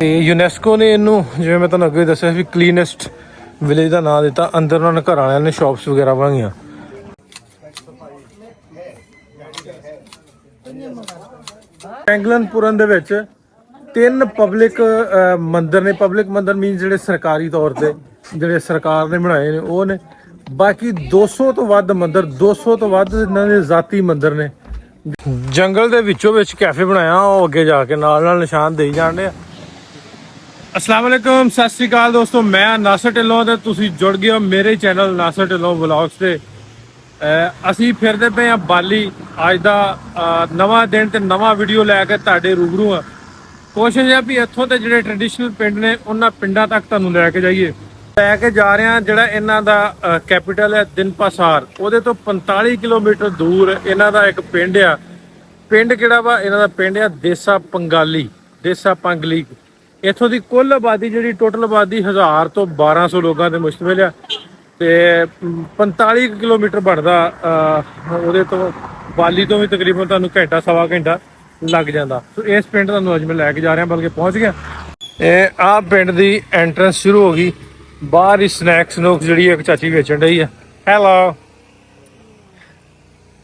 UNESCO ने इनू जिवें मैं तुहानूं अगे दस्सिया सी क्लीनैसट विलेज का नाम दिता। अंदर उन्होंने घर वालियां ने शॉप्स वगैरह बनाईयां। पेंगलनपुरन दे विच 3 पब्लिक मंदिर ने। पब्लिक मंदिर मीन जिहड़े सरकारी तौर पर जिहड़े सरकार ने बनाए ने वो ने। बाकी 200 तो वध मंदिर 200 तो वध इन्हां दे जाती मंदिर ने। जंगल दे विचों विच कैफे बनाया वो अगे जाके नाल नाल निशान देई जाण डे। अस्सलाम वालेकुम सत श्री अकाल दोस्तों, मैं नासर ढिल्लों ते तुसीं जुड़ गए हो मेरे चैनल नासर ढिल्लों व्लॉग्स ते। असीं फिरदे पे आ बाली। अज दा नवां दिन ते नवां वीडियो लैके तुहाडे रूबरू आ। कोशिश है भी इत्थों के जिहड़े ट्रेडिशनल पिंड ने उन्हां पिंडां तक तुहानूं लैके जाइए। लैके जा रहे हैं जिहड़ा इन्हां दा कैपीटल है दिनपासार, उहदे तो 45 किलोमीटर दूर इन्हां दा एक पिंड आ। पिंड किहड़ा वा इन्हां दा पिंड आ देसा पंगाली, देसा पंगली। इत्थों की कुल आबादी जी टोटल आबादी 1000 तो 1200 लोगों के मुश्तमिल है। तो 45 किलोमीटर बनता वो तो बाली तो भी तकरीबन तुहानूं घंटा सवा घंटा लग जाता। तो इस पिंड तुहानूं अज मैं लैके जा रहा बल्कि पहुँच गया। आ पिंड की एंट्रेंस शुरू हो गई। बाहर ही स्नैक स्नूक जी एक चाची बेचन रही है। हैलो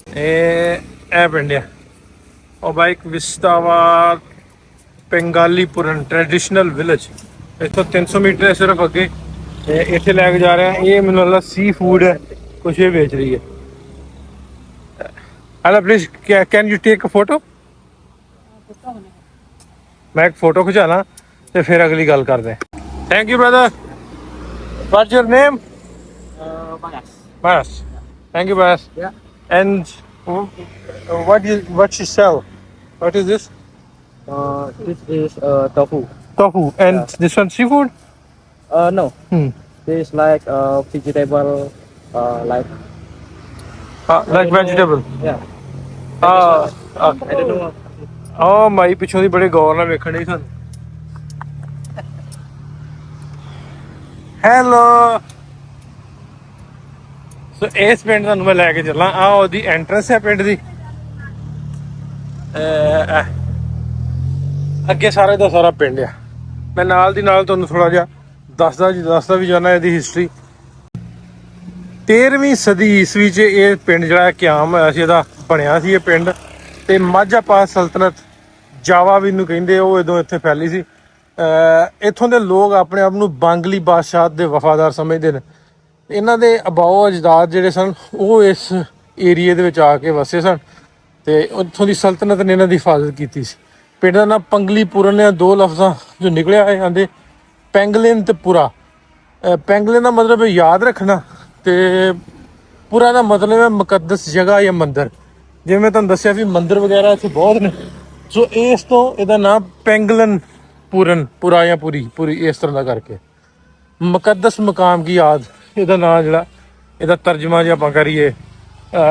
ए पिंड है और बाइक विस्तावार पेंगालीपुरन ट्रेडिशनल विलेज। इतों 300 मीटर है सिर्फ अगे। इतने लैके जा रहे हैं। ये मैंने लगता सी फूड है, कुछ ये बेच रही है। Hello please can you take a photo? मैं एक फोटो खिंचा ला तो फिर अगली गल करते हैं। Thank you brother. What's your name? Manas. Thank you, Manas. Yeah. And what you sell? What is this? This is tofu. Tofu. And this one seafood? No. This is like vegetable, like Like vegetable. yeah. I don't know. Oh ਮਾਈ ਪਿੱਛੋਂ ਦੀ ਬੜੇ ਗੌਰ ਨਾਲ ਵੇਖਣ ਡਈ ਸਾਨੂੰ। Hello. ਸੋ ਇਸ ਪਿੰਡ ਤੁਹਾਨੂੰ ਮੈਂ ਲੈ ਕੇ ਚੱਲਾਂ। ਆ ਉਹਦੀ ਐਂਟਰੈਂਸ ਹੈ ਪਿੰਡ ਦੀ। ਅੱਗੇ ਸਾਰੇ ਦਾ ਸਾਰਾ ਪਿੰਡ ਆ। ਮੈਂ ਨਾਲ ਦੀ ਨਾਲ ਤੁਹਾਨੂੰ ਥੋੜਾ ਜਿਹਾ ਦੱਸਦਾ ਵੀ ਜਾਣਾ ਇਹਦੀ ਹਿਸਟਰੀ। 13ਵੀਂ ਸਦੀ ਈਸਵੀ 'ਚ ਇਹ ਪਿੰਡ ਜਿਹੜਾ ਕਿਆਮ ਹੋਇਆ ਸੀ, ਇਹਦਾ ਬਣਿਆ ਸੀ ਇਹ ਪਿੰਡ। ਤੇ ਮਾਝਾ ਪਾਸ ਸਲਤਨਤ ਜਾਵਾ ਵੀ ਇਹਨੂੰ ਕਹਿੰਦੇ, ਉਹ ਉਦੋਂ ਇੱਥੇ ਫੈਲੀ ਸੀ। ਇੱਥੋਂ ਦੇ ਲੋਕ ਆਪਣੇ ਆਪ ਨੂੰ ਬਾਂਗਲੀ ਬਾਦਸ਼ਾਹ ਦੇ ਵਫਾਦਾਰ ਸਮਝਦੇ ਨੇ। ਇਹਨਾਂ ਦੇ ਅਬਾਓ ਅਜਦਾਦ ਜਿਹੜੇ ਸਨ ਉਹ ਇਸ ਏਰੀਏ ਦੇ ਵਿੱਚ ਆ ਕੇ ਵਸੇ ਸਨ ਤੇ ਉੱਥੋਂ ਦੀ ਸਲਤਨਤ ਨੇ ਇਹਨਾਂ ਦੀ ਹਿਫਾਜ਼ਤ ਕੀਤੀ ਸੀ। ਪਿੰਡ ਦਾ ਨਾਮ ਪੰਗਲੀਪੁਰਨ ਨੇ ਦੋ ਲਫ਼ਜ਼ਾਂ ਜੋ ਨਿਕਲਿਆ ਇਹ ਆਂਦੇ ਪੈਂਗਲਿਨ ਤੇ ਪੁਰਾ। ਪੈਂਗਲਿਨ ਦਾ ਮਤਲਬ ਹੈ ਯਾਦ ਰੱਖਣਾ ਤੇ ਪੁਰਾ ਦਾ ਮਤਲਬ ਹੈ ਮੁਕੱਦਸ ਜਗ੍ਹਾ ਜਾਂ ਮੰਦਿਰ। ਜਿਵੇਂ ਮੈਂ ਤੁਹਾਨੂੰ ਦੱਸਿਆ ਵੀ ਮੰਦਿਰ ਵਗੈਰਾ ਇੱਥੇ ਬਹੁਤ ਨੇ। ਸੋ ਇਸ ਤੋਂ ਇਹਦਾ ਨਾਮ ਪੈਂਗਲਨਪੁਰਨ ਪੁਰਾ ਜਾਂ ਪੂਰੀ ਇਸ ਤਰ੍ਹਾਂ ਦਾ ਕਰਕੇ ਮੁਕੱਦਸ ਮਕਾਮ ਕੀ ਯਾਦ ਇਹਦਾ ਨਾਂ ਜਿਹੜਾ ਇਹਦਾ ਤਰਜਮਾ ਜੇ ਆਪਾਂ ਕਰੀਏ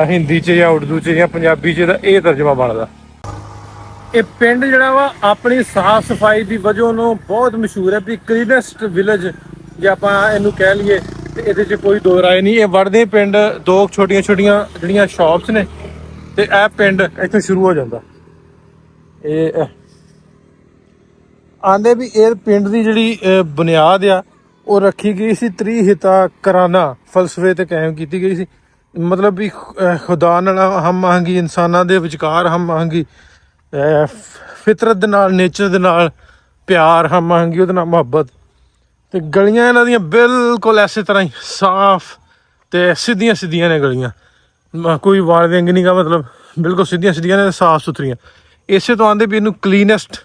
ਹਿੰਦੀ 'ਚ ਜਾਂ ਉਰਦੂ 'ਚ ਜਾਂ ਪੰਜਾਬੀ 'ਚ ਇਹਦਾ ਇਹ ਤਰਜਮਾ ਬਣਦਾ। ਇਹ ਪਿੰਡ ਜਿਹੜਾ ਵਾ ਆਪਣੀ ਸਾਫ ਸਫਾਈ ਦੀ ਵਜ੍ਹਾ ਨੂੰ ਬਹੁਤ ਮਸ਼ਹੂਰ ਹੈ ਵੀ ਕਲੀਨੈਸਟ ਵਿਲੇਜ ਜੇ ਆਪਾਂ ਇਹਨੂੰ ਕਹਿ ਲਈਏ ਤੇ ਇਹਦੇ 'ਚ ਕੋਈ ਦੋ ਰਾਏ ਨਹੀਂ। ਇਹ ਵੜਦੇ ਪਿੰਡ ਦੋ ਛੋਟੀਆਂ ਜਿਹੜੀਆਂ ਸ਼ਾਪਸ ਨੇ ਤੇ ਇਹ ਪਿੰਡ ਇੱਥੋਂ ਸ਼ੁਰੂ ਹੋ ਜਾਂਦਾ। ਇਹ ਆਂਦੇ ਵੀ ਇਹ ਪਿੰਡ ਦੀ ਜਿਹੜੀ ਬੁਨਿਆਦ ਆ ਉਹ ਰੱਖੀ ਗਈ ਸੀ ਤ੍ਰਿਹਿਤਾ ਕਰਾਨਾ ਫਲਸਫੇ ਤੇ ਕਾਇਮ ਕੀਤੀ ਗਈ ਸੀ। ਮਤਲਬ ਵੀ ਖੁਦਾ ਨਾਲ ਹਮ ਆਹੰਗੀ, ਇਨਸਾਨਾਂ ਦੇ ਵਿਚਕਾਰ ਹਮ ਆਹੰਗੀ, ਫਿਤਰਤ ਦੇ ਨਾਲ ਨੇਚਰ ਦੇ ਨਾਲ ਪਿਆਰ ਹਮ ਆਹੰਗੀ, ਉਹਦੇ ਨਾਲ ਮੁਹੱਬਤ। ਤੇ ਗਲੀਆਂ ਇਹਨਾਂ ਦੀਆਂ ਬਿਲਕੁਲ ਐਸੇ ਤਰ੍ਹਾਂ ਹੀ ਸਾਫ਼ ਤੇ ਸਿੱਧੀਆਂ ਨੇ ਗਲੀਆਂ, ਕੋਈ ਵਾਲ ਵਿੰਗ ਨਹੀਂ ਗਾ, ਮਤਲਬ ਬਿਲਕੁਲ ਸਿੱਧੀਆਂ ਨੇ ਸਾਫ਼ ਸੁਥਰੀਆਂ। ਇਸੇ ਤੋਂ ਆਂਦੇ ਵੀ ਇਹਨੂੰ ਕਲੀਨੈਸਟ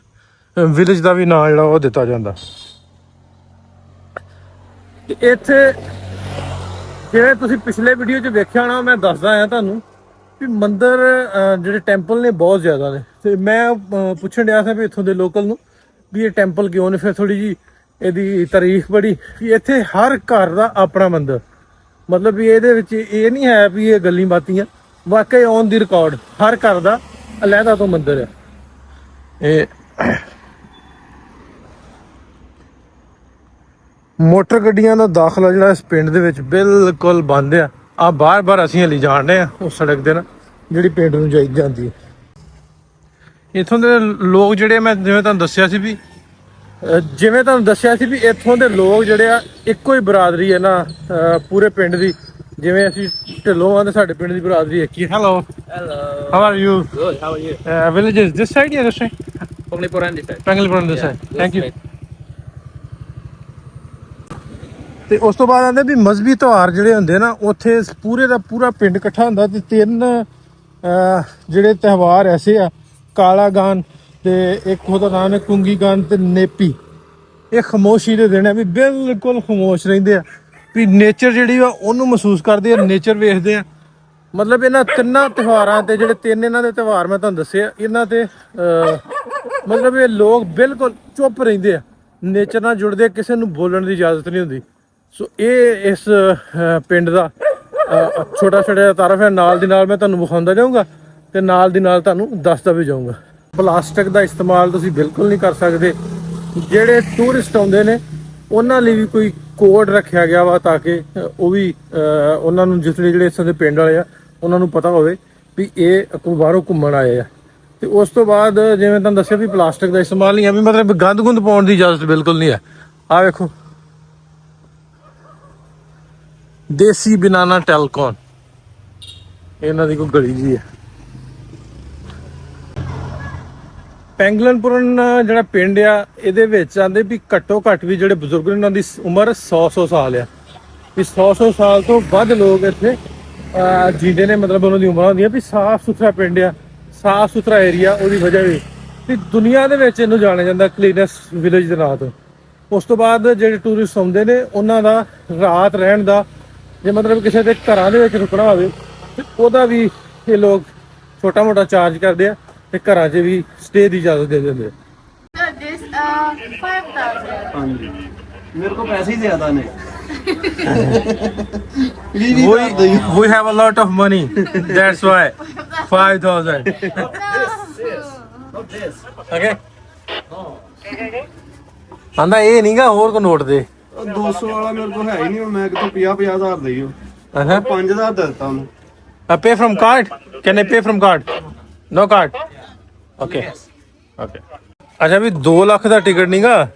ਵਿਲੇਜ ਦਾ ਵੀ ਨਾਂ ਜਿਹੜਾ ਉਹ ਦਿੱਤਾ ਜਾਂਦਾ। ਇੱਥੇ ਜਿਵੇਂ ਤੁਸੀਂ ਪਿਛਲੇ ਵੀਡੀਓ 'ਚ ਵੇਖਿਆ ਹੋਣਾ, ਮੈਂ ਦੱਸਦਾ ਆ ਤੁਹਾਨੂੰ ਵੀ ਮੰਦਿਰ ਜਿਹੜੇ ਟੈਂਪਲ ਨੇ ਬਹੁਤ ਜ਼ਿਆਦਾ ਨੇ। ਤੇ ਮੈਂ ਪੁੱਛਣ ਡਿਆ ਸੀ ਵੀ ਇੱਥੋਂ ਦੇ ਲੋਕਲ ਨੂੰ ਵੀ ਇਹ ਟੈਂਪਲ ਕਿਉਂ ਨੇ। ਫਿਰ ਥੋੜੀ ਜਿਹੀ ਇਹਦੀ ਤਾਰੀਖ ਪੜ੍ਹੀ ਵੀ ਇੱਥੇ ਹਰ ਘਰ ਦਾ ਆਪਣਾ ਮੰਦਿਰ, ਮਤਲਬ ਵੀ ਇਹਦੇ ਵਿੱਚ ਇਹ ਨਹੀਂ ਹੈ ਵੀ ਇਹ ਗੱਲਾਂ ਬਾਤੀਆਂ, ਵਾਕਈ ਔਨ ਦੀ ਰਿਕਾਰਡ ਹਰ ਘਰ ਦਾ ਅਲੱਗਾ ਤੋਂ ਮੰਦਿਰ ਹੈ। ਇਹ ਮੋਟਰ ਗੱਡੀਆਂ ਦਾ ਦਾਖਲਾ ਜਿਹੜਾ ਇਸ ਪਿੰਡ ਦੇ ਵਿੱਚ ਬਿਲਕੁਲ ਬੰਦ ਆ। ਬਾਰ ਅਸੀਂ ਹਲੀ ਜਾਣ ਰਹੇ ਆ ਉਸ ਸੜਕ ਦੇ ਨਾਲ ਜਿਹੜੀ ਪਿੰਡ ਨੂੰ ਜਾਂਦੀ ਹੈ। ਇੱਥੋਂ ਦੇ ਲੋਕ ਜਿਹੜੇ ਮੈਂ ਜਿਵੇਂ ਤੁਹਾਨੂੰ ਦੱਸਿਆ ਸੀ ਵੀ ਜਿਵੇਂ ਤੁਹਾਨੂੰ ਦੱਸਿਆ ਸੀ ਵੀ ਇੱਥੋਂ ਦੇ ਲੋਕ ਜਿਹੜੇ ਆ ਇੱਕੋ ਹੀ ਬਰਾਦਰੀ ਹੈ ਨਾ ਪੂਰੇ ਪਿੰਡ ਦੀ। ਜਿਵੇਂ ਅਸੀਂ ਢਿੱਲੋਂ ਆ ਤੇ ਸਾਡੇ ਪਿੰਡ ਦੀ ਬਰਾਦਰੀ ਇੱਕ ਹੀ। Hello Hello. How are you? Good. How are you? Village is this side ਜਾਂ this side? Penglipuran this side. Penglipuran this Yeah, side. this thank you. side. ਤੇ ਉਸ ਤੋਂ ਬਾਅਦ ਆਂਦੇ ਵੀ ਮਜ਼ਹਬੀ ਤਿਉਹਾਰ ਜਿਹੜੇ ਹੁੰਦੇ ਨਾ ਉੱਥੇ ਪੂਰੇ ਦਾ ਪੂਰਾ ਪਿੰਡ ਇਕੱਠਾ ਹੁੰਦਾ ਤੇ ਤਿੰਨ ਜਿਹੜੇ ਤਿਉਹਾਰ ਐਸੇ ਆ, ਕਾਲਾ ਗਾਨ ਤੇ ਇੱਕ ਉਹਦਾ ਨਾਮ ਹੈ ਕੁੰਗੀ ਗਾਨ ਤੇ ਨੇਪੀ। ਇਹ ਖਾਮੋਸ਼ੀ ਦੇ ਦਿਨ ਆ ਵੀ ਬਿਲਕੁਲ ਖਾਮੋਸ਼ ਰਹਿੰਦੇ ਆ ਵੀ ਨੇਚਰ ਜਿਹੜੀ ਆ ਉਹਨੂੰ ਮਹਿਸੂਸ ਕਰਦੇ ਆ, ਨੇਚਰ ਵੇਖਦੇ ਆ। ਮਤਲਬ ਇਹਨਾਂ ਤਿੰਨਾਂ ਤਿਉਹਾਰਾਂ ਤੇ ਜਿਹੜੇ ਤਿੰਨ ਇਹਨਾਂ ਦੇ ਤਿਉਹਾਰ ਮੈਂ ਤੁਹਾਨੂੰ ਦੱਸੇ ਆ ਇਹਨਾਂ ਤੇ ਮਤਲਬ ਇਹ ਲੋਕ ਬਿਲਕੁਲ ਚੁੱਪ ਰਹਿੰਦੇ ਆ, ਨੇਚਰ ਨਾਲ ਜੁੜਦੇ, ਕਿਸੇ ਨੂੰ ਬੋਲਣ ਦੀ ਇਜਾਜ਼ਤ ਨਹੀਂ ਹੁੰਦੀ। ਸੋ ਇਹ ਇਸ ਪਿੰਡ ਦਾ ਛੋਟਾ ਛੋਟਾ ਤਾਰਫ ਹੈ। ਨਾਲ ਦੀ ਨਾਲ ਮੈਂ ਤੁਹਾਨੂੰ ਵਿਖਾਉਂਦਾ ਜਾਊਂਗਾ ਤੇ ਨਾਲ ਦੀ ਨਾਲ ਤੁਹਾਨੂੰ ਦੱਸਦਾ ਵੀ ਜਾਊਂਗਾ। ਪਲਾਸਟਿਕ ਦਾ ਇਸਤੇਮਾਲ ਤੁਸੀਂ ਬਿਲਕੁਲ ਨਹੀਂ ਕਰ ਸਕਦੇ। ਜਿਹੜੇ ਟੂਰਿਸਟ ਆਉਂਦੇ ਨੇ ਉਹਨਾਂ ਲਈ ਵੀ ਕੋਈ ਕੋਡ ਰੱਖਿਆ ਗਿਆ ਵਾ ਤਾਂ ਕਿ ਉਹ ਵੀ ਉਹਨਾਂ ਨੂੰ ਜਿਹੜੇ ਇਸ ਦੇ ਪਿੰਡ ਵਾਲੇ ਆ ਉਹਨਾਂ ਨੂੰ ਪਤਾ ਹੋਵੇ ਵੀ ਇਹ ਕੋਈ ਬਾਹਰੋਂ ਘੁੰਮਣ ਆਏ ਆ। ਤੇ ਉਸ ਤੋਂ ਬਾਅਦ ਜਿਵੇਂ ਤੁਹਾਨੂੰ ਦੱਸਿਆ ਵੀ ਪਲਾਸਟਿਕ ਦਾ ਇਸਤੇਮਾਲ ਨਹੀਂ ਆ, ਵੀ ਮਤਲਬ ਗੰਦ ਗੁੰਦ ਪਾਉਣ ਦੀ ਇਜਾਜ਼ਤ ਬਿਲਕੁਲ ਨਹੀਂ ਹੈ। ਆਹ ਵੇਖੋ ਦੇਸੀ ਬਨਾਨਾ ਟੈਲਕੌਨ, ਇਹਨਾਂ ਦੀ ਕੋਈ ਗਲੀ ਜੀ ਹੈ। ਪੈਂਗਲਨਪੁਰਨ ਜਿਹੜਾ ਪਿੰਡ ਆ ਇਹਦੇ ਵਿੱਚ ਆਂਦੇ ਵੀ ਘੱਟੋ ਘੱਟ ਵੀ ਜਿਹੜੇ ਬਜ਼ੁਰਗ ਨੇ ਉਹਨਾਂ ਦੀ ਉਮਰ 100 ਸਾਲ ਆ, ਵੀ 100 ਸਾਲ ਤੋਂ ਵੱਧ ਲੋਕ ਇੱਥੇ ਜੀਂਦੇ ਨੇ। ਮਤਲਬ ਉਹਨਾਂ ਦੀ ਉਮਰਾਂ ਹੁੰਦੀਆਂ ਵੀ ਸਾਫ਼ ਸੁਥਰਾ ਪਿੰਡ ਆ, ਸਾਫ਼ ਸੁਥਰਾ ਏਰੀਆ। ਉਹਦੀ ਵਜ੍ਹਾ ਵੀ ਦੁਨੀਆ ਦੇ ਵਿੱਚ ਇਹਨੂੰ ਜਾਣਿਆ ਜਾਂਦਾ ਕਲੀਨੈਸਟ ਵਿਲੇਜ ਦੇ ਨਾਂ ਤੋਂ। ਉਸ ਤੋਂ ਬਾਅਦ ਜਿਹੜੇ ਟੂਰਿਸਟ ਆਉਂਦੇ ਨੇ ਉਹਨਾਂ ਦਾ ਰਾਤ ਰਹਿਣ ਦਾ, ਜੇ ਮਤਲਬ ਕਿਸੇ ਦੇ ਘਰਾਂ ਦੇ ਵਿੱਚ ਰੁਕਣਾ ਹੋਵੇ ਤੇ ਉਹਦਾ ਵੀ ਇਹ ਲੋਕ ਛੋਟਾ ਮੋਟਾ ਚਾਰਜ ਕਰਦੇ ਆ ਤੇ ਘਰਾਂ 'ਚ ਵੀ ਸਟੇ ਦੀ ਇਜਾਜ਼ਤ ਦੇ ਦਿੰਦੇ ਆ। This 5,000. हाँ जी मेरे को पैसे ही ज्यादा ने We have a lot of money. That's why 5,000. Okay. ਆਂਦਾ ਇਹ ਨਹੀਂਗਾ ਹੋਰ ਕੋ ਨੋਟ ਦੇ। 200 वाला मेरे को है ही नहीं मैं कितों 50 हज़ार दई हो ਅੱਛਾ 5000 देता हूं I pay from card? Can I pay from card? No card? Okay. Okay. ਅੱਛਾ ਵੀ 2 ਲੱਖ ਦਾ ਟਿਕਟ ਨਹੀਂਗਾ,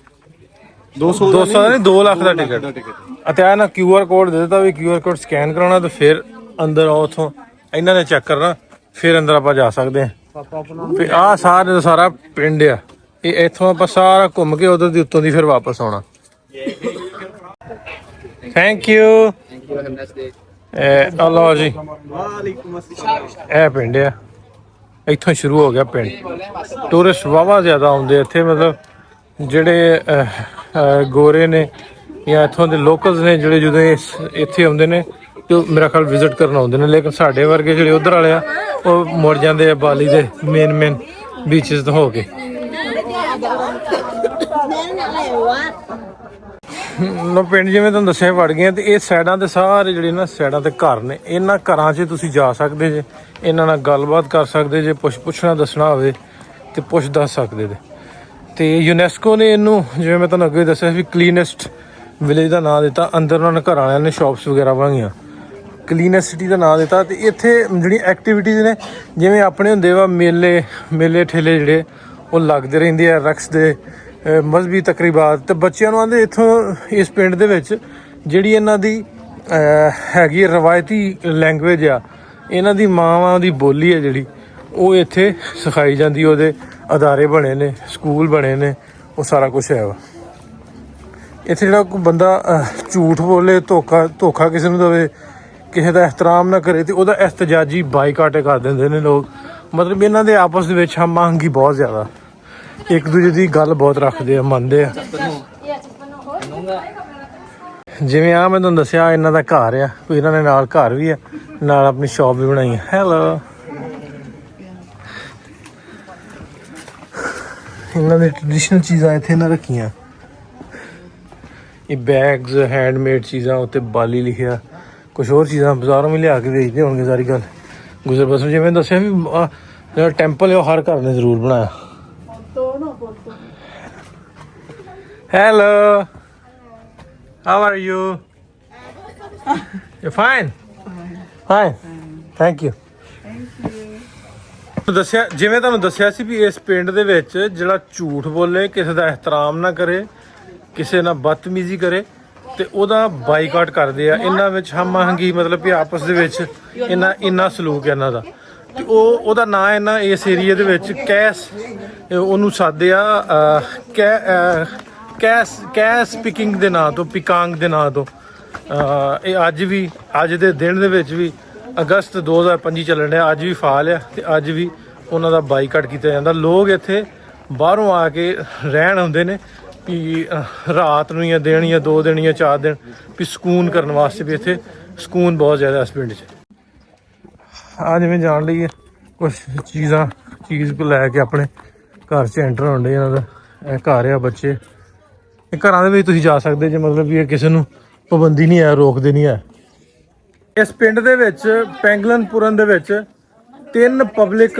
200 ਦਾ ਨਹੀਂ 2 ਲੱਖ ਦਾ ਟਿਕਟ। ਅਤੇ ਆ ਨਾ QR ਕੋਡ ਦੇ ਦਿੱਤਾ ਵੀ QR ਕੋਡ ਸਕੈਨ ਕਰਾਉਣਾ ਤੇ ਫਿਰ ਅੰਦਰ ਆਓ, ਉੱਥੋਂ ਇਹਨਾਂ ਨੇ ਚੈੱਕ ਕਰਨਾ, ਫਿਰ ਅੰਦਰ ਆਪਾਂ ਜਾ ਸਕਦੇ ਹਾਂ। ਤੇ ਆਹ ਸਾਰੇ ਦਾ ਸਾਰਾ ਪਿੰਡ ਆ, ਇਹ ਇੱਥੋਂ ਆਪਾਂ ਸਾਰਾ ਘੁੰਮ ਕੇ ਉਧਰ ਦੀ ਉੱਤੋਂ ਦੀ ਫਿਰ ਵਾਪਸ ਆਉਣਾ। Thank you. Have a nice day. ਲਓ ਜੀ वालेकुम अस्सलाम ਇਹ ਪਿੰਡ ਆ, ਇੱਥੋਂ ਸ਼ੁਰੂ ਹੋ ਗਿਆ ਪਿੰਡ। ਟੂਰਿਸਟ ਵਾਹਵਾ ਜ਼ਿਆਦਾ ਆਉਂਦੇ ਇੱਥੇ, ਮਤਲਬ ਜਿਹੜੇ ਗੋਰੇ ਨੇ ਜਾਂ ਇੱਥੋਂ ਦੇ ਲੋਕਲਸ ਨੇ ਜਿਹੜੇ ਜਦੋਂ ਇੱਥੇ ਆਉਂਦੇ ਨੇ ਤੇ ਉਹ ਮੇਰਾ ਖਿਆਲ ਵਿਜ਼ਿਟ ਕਰਨ ਆਉਂਦੇ ਨੇ। ਲੇਕਿਨ ਸਾਡੇ ਵਰਗੇ ਜਿਹੜੇ ਉਧਰ ਵਾਲੇ ਆ ਉਹ ਮੁੜ ਜਾਂਦੇ ਆ ਬਾਲੀ ਦੇ ਮੇਨ ਬੀਚਸ ਤੋਂ ਹੋ ਕੇ। ਲੋ ਪਿੰਡ ਜਿਵੇਂ ਤੁਹਾਨੂੰ ਦੱਸਿਆ ਵੜ ਗਏ ਤੇ ਇਹ ਸਾਈਡਾਂ ਤੇ ਸਾਰੇ ਜਿਹੜੇ ਨਾ ਸਾਈਡਾਂ ਤੇ ਘਰ ਨੇ। ਇਹਨਾਂ ਘਰਾਂ 'ਚ ਤੁਸੀਂ ਜਾ ਸਕਦੇ ਜੇ, ਇਹਨਾਂ ਨਾਲ ਗੱਲਬਾਤ ਕਰ ਸਕਦੇ ਜੇ, ਪੁੱਛਣਾ ਦੱਸਣਾ ਹੋਵੇ ਤੇ ਪੁੱਛ ਦੱਸ ਸਕਦੇ ਜੇ। ਤੇ ਯੂਨੈਸਕੋ ਨੇ ਇਹਨੂੰ ਜਿਵੇਂ ਮੈਂ ਤੁਹਾਨੂੰ ਅੱਗੇ ਦੱਸਿਆ ਵੀ ਕਲੀਨੈਸਟ ਵਿਲੇਜ ਦਾ ਨਾਂ ਦਿੱਤਾ। ਅੰਦਰ ਉਹਨਾਂ ਨੇ ਘਰ ਵਾਲਿਆਂ ਨੇ ਸ਼ਾਪਸ ਵਗੈਰਾ ਬਣਾਈਆਂ, ਕਲੀਨੈਸਟ ਸਿਟੀ ਦਾ ਨਾਂ ਦਿੱਤਾ। ਤੇ ਇੱਥੇ ਜਿਹੜੀਆਂ ਐਕਟੀਵਿਟੀਜ਼ ਨੇ ਜਿਵੇਂ ਆਪਣੇ ਹੁੰਦੇ ਵਾ ਮੇਲੇ ਠੇਲੇ ਜਿਹੜੇ ਉਹ ਲੱਗਦੇ ਰਹਿੰਦੇ ਆ, ਰਕਸ ਦੇ ਮਜ਼ਹਬੀ ਤਕਰੀਬਾਤ। ਤੇ ਬੱਚਿਆਂ ਨੂੰ ਆਂਦੇ ਇੱਥੋਂ ਇਸ ਪਿੰਡ ਦੇ ਵਿੱਚ ਜਿਹੜੀ ਇਹਨਾਂ ਦੀ ਹੈਗੀ ਰਵਾਇਤੀ ਲੈਂਗੁਏਜ ਆ, ਇਹਨਾਂ ਦੀ ਮਾਵਾਂ ਦੀ ਬੋਲੀ ਹੈ ਜਿਹੜੀ ਉਹ ਇੱਥੇ ਸਿਖਾਈ ਜਾਂਦੀ। ਉਹਦੇ ਅਦਾਰੇ ਬਣੇ ਨੇ, ਸਕੂਲ ਬਣੇ ਨੇ, ਉਹ ਸਾਰਾ ਕੁਝ ਹੈ ਵਾ ਇੱਥੇ। ਜਿਹੜਾ ਕੋਈ ਬੰਦਾ ਝੂਠ ਬੋਲੇ, ਧੋਖਾ ਕਿਸੇ ਨੂੰ ਦੇਵੇ, ਕਿਸੇ ਦਾ ਇਹਤਰਾਮ ਨਾ ਕਰੇ ਤੇ ਉਹਦਾ ਇhtਜਾਜੀ ਬਾਈਕਾਟ ਕਰ ਦਿੰਦੇ ਨੇ ਲੋਕ। ਮਤਲਬ ਇਹਨਾਂ ਦੇ ਆਪਸ ਦੇ ਵਿੱਚ ਹਮਆਹੰਗੀ ਬਹੁਤ ਜ਼ਿਆਦਾ, ਇੱਕ ਦੂਜੇ ਦੀ ਗੱਲ ਬਹੁਤ ਰੱਖਦੇ ਆ, ਮੰਨਦੇ ਆ। ਜਿਵੇਂ ਆ ਮੈਂ ਤੁਹਾਨੂੰ ਦੱਸਿਆ ਇਹਨਾਂ ਦਾ ਘਰ ਆ, ਕੋਈ ਇਹਨਾਂ ਨੇ ਨਾਲ ਘਰ ਵੀ ਆ, ਨਾਲ ਆਪਣੀ ਸ਼ਾਪ ਵੀ ਬਣਾਈ ਹੈ। ਹੈਲੋ। ਇਹਨਾਂ ਦੇ ਟ੍ਰੈਡੀਸ਼ਨਲ ਚੀਜ਼ਾਂ ਇੱਥੇ ਨਾ ਰੱਖੀਆਂ, ਇਹ ਬੈਗਸ, ਹੈਂਡਮੇਡ ਚੀਜ਼ਾਂ, ਉੱਤੇ ਬਾਲੀ ਲਿਖਿਆ। ਕੁਝ ਹੋਰ ਚੀਜ਼ਾਂ ਬਾਜ਼ਾਰੋਂ ਵੀ ਲਿਆ ਕੇ ਵੇਚਦੇ ਹੋਣਗੇ। ਸਾਰੀ ਗੱਲ ਗੁਜ਼ਰ ਬਸਰ ਜਿਵੇਂ ਦੱਸਿਆ ਵੀ ਜਿਹੜਾ ਟੈਂਪਲ ਹੈ ਉਹ ਹਰ ਘਰ ਨੇ ਜ਼ਰੂਰ ਬਣਾਇਆ। Hello. How are you? You're fine? Fine. Thank you. ਦੱਸਿਆ ਜਿਵੇਂ ਤੁਹਾਨੂੰ ਦੱਸਿਆ ਸੀ ਵੀ ਇਸ ਪਿੰਡ ਦੇ ਵਿੱਚ ਜਿਹੜਾ ਝੂਠ ਬੋਲੇ, ਕਿਸੇ ਦਾ ਇਹਤਰਾਮ ਨਾ ਕਰੇ, ਕਿਸੇ ਨਾਲ ਬਦਤਮੀਜ਼ੀ ਕਰੇ ਤੇ ਉਹਦਾ ਬਾਈਕਾਟ ਕਰਦੇ ਆ। ਇਹਨਾਂ ਵਿੱਚ ਹਮਹੰਗੀ ਮਤਲਬ ਕਿ ਆਪਸ ਦੇ ਵਿੱਚ ਇੰਨਾ ਸਲੂਕ ਹੈ ਇਹਨਾਂ ਦਾ। ਤੇ ਉਹਦਾ ਨਾਂ ਇਹਨਾਂ ਇਸ ਏਰੀਏ ਦੇ ਵਿੱਚ ਉਹਨੂੰ ਸਾਦੇ ਆ ਕੈਸ ਪਿਕਿੰਗ ਦੇ ਨਾਂ ਤੋਂ, ਪਿਕਾਂਗ ਦੇ ਨਾਂ ਤੋਂ। ਇਹ ਅੱਜ ਦੇ ਦਿਨ ਦੇ ਵਿੱਚ ਵੀ ਅਗਸਤ 2025 ਚੱਲਣ ਡਿਆ, ਅੱਜ ਵੀ ਫਾਲ ਆ ਤੇ ਅੱਜ ਵੀ ਉਹਨਾਂ ਦਾ ਬਾਈਕਾਟ ਕੀਤਾ ਜਾਂਦਾ। ਲੋਕ ਇੱਥੇ ਬਾਹਰੋਂ ਆ ਕੇ ਰਹਿਣ ਆਉਂਦੇ ਨੇ ਵੀ ਰਾਤ ਨੂੰ ਜਾਂ ਦਿਨ ਜਾਂ 2 ਦਿਨ ਜਾਂ 4 ਦਿਨ ਵੀ ਸਕੂਨ ਕਰਨ ਵਾਸਤੇ। ਵੀ ਇੱਥੇ ਸਕੂਨ ਬਹੁਤ ਜ਼ਿਆਦਾ ਇਸ ਪਿੰਡ 'ਚ। ਆ ਜਿਵੇਂ ਜਾਣ ਲਈ ਕੁਛ ਚੀਜ਼ ਕੋ ਲੈ ਕੇ ਆਪਣੇ ਘਰ 'ਚ ਐਂਟਰ ਹੋਣ ਡੇ। ਇਹਨਾਂ ਦਾ ਇਹ ਘਰ ਆ, ਬੱਚੇ ਇਹ ਘਰਾਂ ਦੇ ਵਿੱਚ ਤੁਸੀਂ ਜਾ ਸਕਦੇ ਜੇ, ਮਤਲਬ ਵੀ ਇਹ ਕਿਸੇ ਨੂੰ ਪਾਬੰਦੀ ਨਹੀਂ ਹੈ, ਰੋਕਦੇ ਨਹੀਂ ਹੈ। ਇਸ ਪਿੰਡ ਦੇ ਵਿੱਚ ਪੈਂਗਲਨਪੁਰਨ ਦੇ ਵਿੱਚ 3 ਪਬਲਿਕ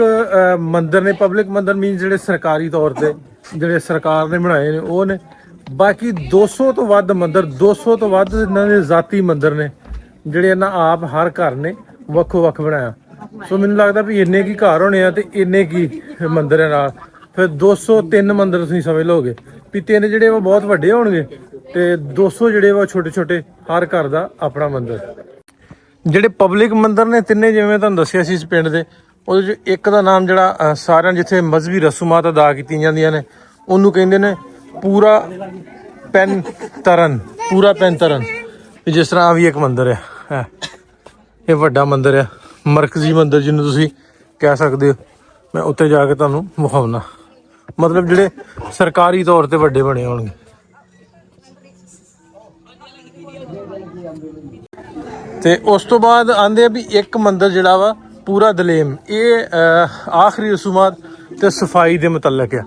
ਮੰਦਰ ਨੇ। ਪਬਲਿਕ ਮੰਦਰ ਮੀਨ ਜਿਹੜੇ ਸਰਕਾਰੀ ਤੌਰ ਤੇ ਜਿਹੜੇ ਸਰਕਾਰ ਨੇ ਬਣਾਏ ਨੇ ਉਹ ਨੇ। ਬਾਕੀ 200 ਤੋਂ ਵੱਧ ਮੰਦਰ, 200 ਤੋਂ ਵੱਧ ਇਹਨਾਂ ਦੇ ਜ਼ਾਤੀ ਮੰਦਰ ਨੇ ਜਿਹੜੇ ਇਹਨਾਂ ਆਪ ਹਰ ਘਰ ਨੇ ਵੱਖੋ ਵੱਖ ਬਣਾਇਆ। ਸੋ ਮੈਨੂੰ ਲੱਗਦਾ ਵੀ ਇੰਨੇ ਕੀ ਘਰ ਹੋਣੇ ਆ ਤੇ ਇੰਨੇ ਕੀ ਮੰਦਰ ਹੈ ਨਾਲ, ਫਿਰ 203 ਮੰਦਰ ਤੁਸੀਂ ਸਮਝ ਲਓਗੇ ਵੀ 3 ਜਿਹੜੇ ਉਹ ਬਹੁਤ ਵੱਡੇ ਹੋਣਗੇ ਤੇ 200 ਜਿਹੜੇ ਉਹ ਛੋਟੇ ਛੋਟੇ, ਹਰ ਘਰ ਦਾ ਆਪਣਾ ਮੰਦਰ। ਜਿਹੜੇ ਪਬਲਿਕ ਮੰਦਰ ਨੇ ਤਿੰਨੇ, ਜਿਵੇਂ ਤੁਹਾਨੂੰ ਦੱਸਿਆ ਸੀ ਇਸ ਪਿੰਡ ਦੇ, ਉਹਦੇ 'ਚ ਇੱਕ ਦਾ ਨਾਮ ਜਿਹੜਾ ਸਾਰਿਆਂ ਜਿੱਥੇ ਮਜ਼ਹਬੀ ਰਸੂਮਾਤ ਅਦਾ ਕੀਤੀਆਂ ਜਾਂਦੀਆਂ ਨੇ ਉਹਨੂੰ ਕਹਿੰਦੇ ਨੇ ਪੂਰਾ ਪੈਨ ਤਰਨ। ਜਿਸ ਤਰ੍ਹਾਂ ਵੀ ਇੱਕ ਮੰਦਰ ਹੈ, ਇਹ ਵੱਡਾ ਮੰਦਰ ਆ, ਮਰਕਜ਼ੀ ਮੰਦਰ ਜਿਹਨੂੰ ਤੁਸੀਂ ਕਹਿ ਸਕਦੇ ਹੋ। ਮੈਂ ਉੱਤੇ ਜਾ ਕੇ ਤੁਹਾਨੂੰ ਵਿਖਾਉਣਾ, ਮਤਲਬ ਜਿਹੜੇ ਸਰਕਾਰੀ ਤੌਰ ਤੇ ਵੱਡੇ ਬਣੇ ਹੋਣਗੇ। ਤੇ ਉਸ ਤੋਂ ਬਾਅਦ ਆਂਦੇ ਆ ਵੀ ਇੱਕ ਮੰਦਰ ਜਿਹੜਾ ਵਾ ਪੂਰਾ ਦਲੇਮ, ਇਹ ਆਖਰੀ ਰਸੂਮਾਤ ਤੇ ਸਫਾਈ ਦੇ ਮੁਤਲਕ ਆ।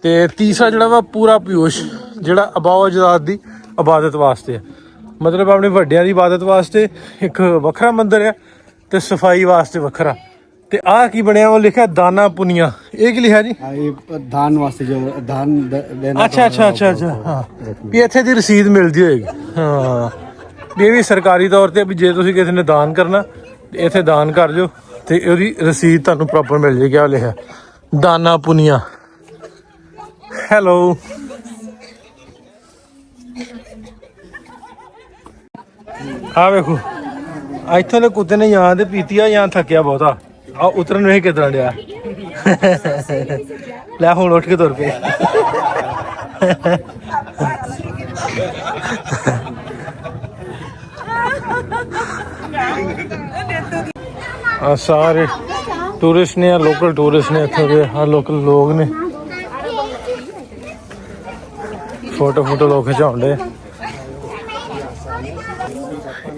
ਤੇ ਤੀਸਰਾ ਜਿਹੜਾ ਵਾ ਪੂਰਾ ਪਿਊਸ਼, ਜਿਹੜਾ ਅਬਾਓ ਅਜਦਾਦ ਦੀ ਇਬਾਦਤ ਵਾਸਤੇ ਆ, ਮਤਲਬ ਆਪਣੇ ਵੱਡਿਆਂ ਦੀ ਇਬਾਦਤ ਵਾਸਤੇ ਇੱਕ ਵੱਖਰਾ ਮੰਦਰ ਆ ਤੇ ਸਫਾਈ ਵਾਸਤੇ ਵੱਖਰਾ। ਤੇ ਆਹ ਕੀ ਬਣਿਆ, ਉਹ ਲਿਖਿਆ ਦਾਨਾ ਪੁਨੀਆ। ਇਹ ਕੀ ਲਿਖਿਆ ਜੀ? धान वास्ते जो धान देना। ਅੱਛਾ ਹਾਂ, ਵੀ ਇੱਥੇ ਦੀ ਰਸੀਦ ਮਿਲਦੀ ਹੋਏਗੀ। ਹਾਂ, ਵੀ ਇਹ ਵੀ ਸਰਕਾਰੀ ਤੌਰ ਤੇ ਵੀ ਜੇ ਤੁਸੀਂ ਕਿਸੇ ਨੇ ਦਾਨ ਕਰਨਾ ਤੇ ਇੱਥੇ ਦਾਨ ਕਰ ਜਾਓ ਤੇ ਉਹਦੀ ਰਸੀਦ ਤੁਹਾਨੂੰ ਪ੍ਰੋਪਰ ਮਿਲ ਜਾਏਗੀ। ਆ ਲਿਖਿਆ ਦਾਨਾ ਪੁਨੀਆ। ਹੈਲੋ, ਆ ਵੇਖੋ ਇੱਥੋਂ ਦੇ ਕੁੱਤੇ ਨੇ ਜਾਂ ਤੇ ਪੀਤੀ ਆ ਜਾਂ ਥੱਕਿਆ ਬਹੁਤਾ। ਆ ਉਤਰਨ ਨੂੰ ਇਹ ਕਿੱਦਾਂ ਡਿਆ। ਲੈ ਹੁਣ ਉੱਠ ਕੇ ਤੁਰ ਪਏ। ਆ ਸਾਰੇ ਟੂਰਿਸਟ ਨੇ, ਲੋਕਲ ਟੂਰਿਸਟ ਨੇ, ਇੱਥੋਂ ਦੇ ਆ ਲੋਕਲ ਲੋਕ ਨੇ। ਫੋਟੋ ਲੋਕ ਖਿਚਾਉਂਦੇ।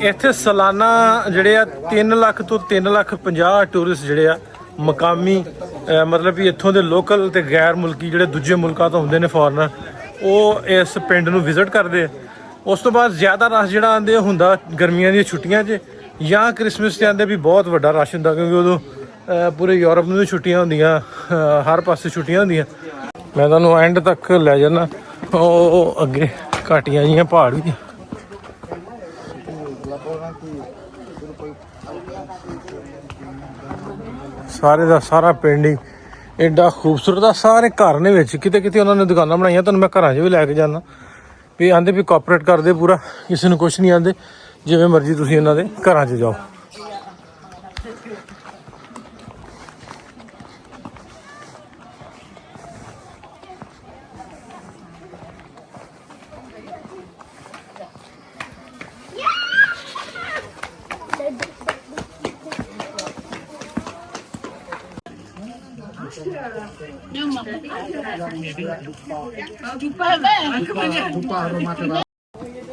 ਇੱਥੇ ਸਾਲਾਨਾ ਜਿਹੜੇ ਆ 3 ਲੱਖ ਤੋਂ 3,50,000 ਟੂਰਿਸਟ ਜਿਹੜੇ ਆ ਮਕਾਮੀ, ਮਤਲਬ ਵੀ ਇੱਥੋਂ ਦੇ ਲੋਕਲ ਤੇ ਗੈਰ ਮੁਲਕੀ ਜਿਹੜੇ ਦੂਜੇ ਮੁਲਕਾਂ ਤੋਂ ਹੁੰਦੇ ਨੇ ਫੋਰਨਰ, ਉਹ ਇਸ ਪਿੰਡ ਨੂੰ ਵਿਜ਼ਿਟ ਕਰਦੇ ਆ। ਉਸ ਤੋਂ ਬਾਅਦ ਜ਼ਿਆਦਾ ਰਸ਼ ਜਿਹੜਾ ਆਉਂਦੇ ਹੁੰਦਾ ਗਰਮੀਆਂ ਦੀਆਂ ਛੁੱਟੀਆਂ 'ਚ ਜਾਂ ਕ੍ਰਿਸਮਸ 'ਤੇ ਆਉਂਦੇ ਵੀ ਬਹੁਤ ਵੱਡਾ ਰਸ਼ ਹੁੰਦਾ, ਕਿਉਂਕਿ ਉਦੋਂ ਪੂਰੇ ਯੂਰਪ ਨੂੰ ਵੀ ਛੁੱਟੀਆਂ ਹੁੰਦੀਆਂ, ਹਰ ਪਾਸੇ ਛੁੱਟੀਆਂ ਹੁੰਦੀਆਂ। ਮੈਂ ਤੁਹਾਨੂੰ ਐਂਡ ਤੱਕ ਲੈ ਜਾਣਾ। ਉਹ ਅੱਗੇ ਘਾਟੀਆਂ ਜਿਹੀਆਂ ਪਹਾੜ ਵੀ, ਸਾਰੇ ਦਾ ਸਾਰਾ ਪਿੰਡ ਹੀ ਐਡਾ ਖੂਬਸੂਰਤ ਆ। ਸਾਰੇ ਘਰ ਨੇ ਵਿੱਚ, ਕਿਤੇ ਉਹਨਾਂ ਨੇ ਦੁਕਾਨਾਂ ਬਣਾਈਆਂ। ਤੁਹਾਨੂੰ ਮੈਂ ਘਰਾਂ 'ਚ ਵੀ ਲੈ ਕੇ ਜਾਣਾ। ਵੀ ਆਂਦੇ ਵੀ ਕੋਆਪਰੇਟ ਕਰਦੇ ਪੂਰਾ, ਕਿਸੇ ਨੂੰ ਕੁਛ ਨਹੀਂ ਆਂਦੇ, ਜਿਵੇਂ ਮਰਜ਼ੀ ਤੁਸੀਂ ਇਹਨਾਂ ਦੇ ਘਰਾਂ 'ਚ ਜਾਓ।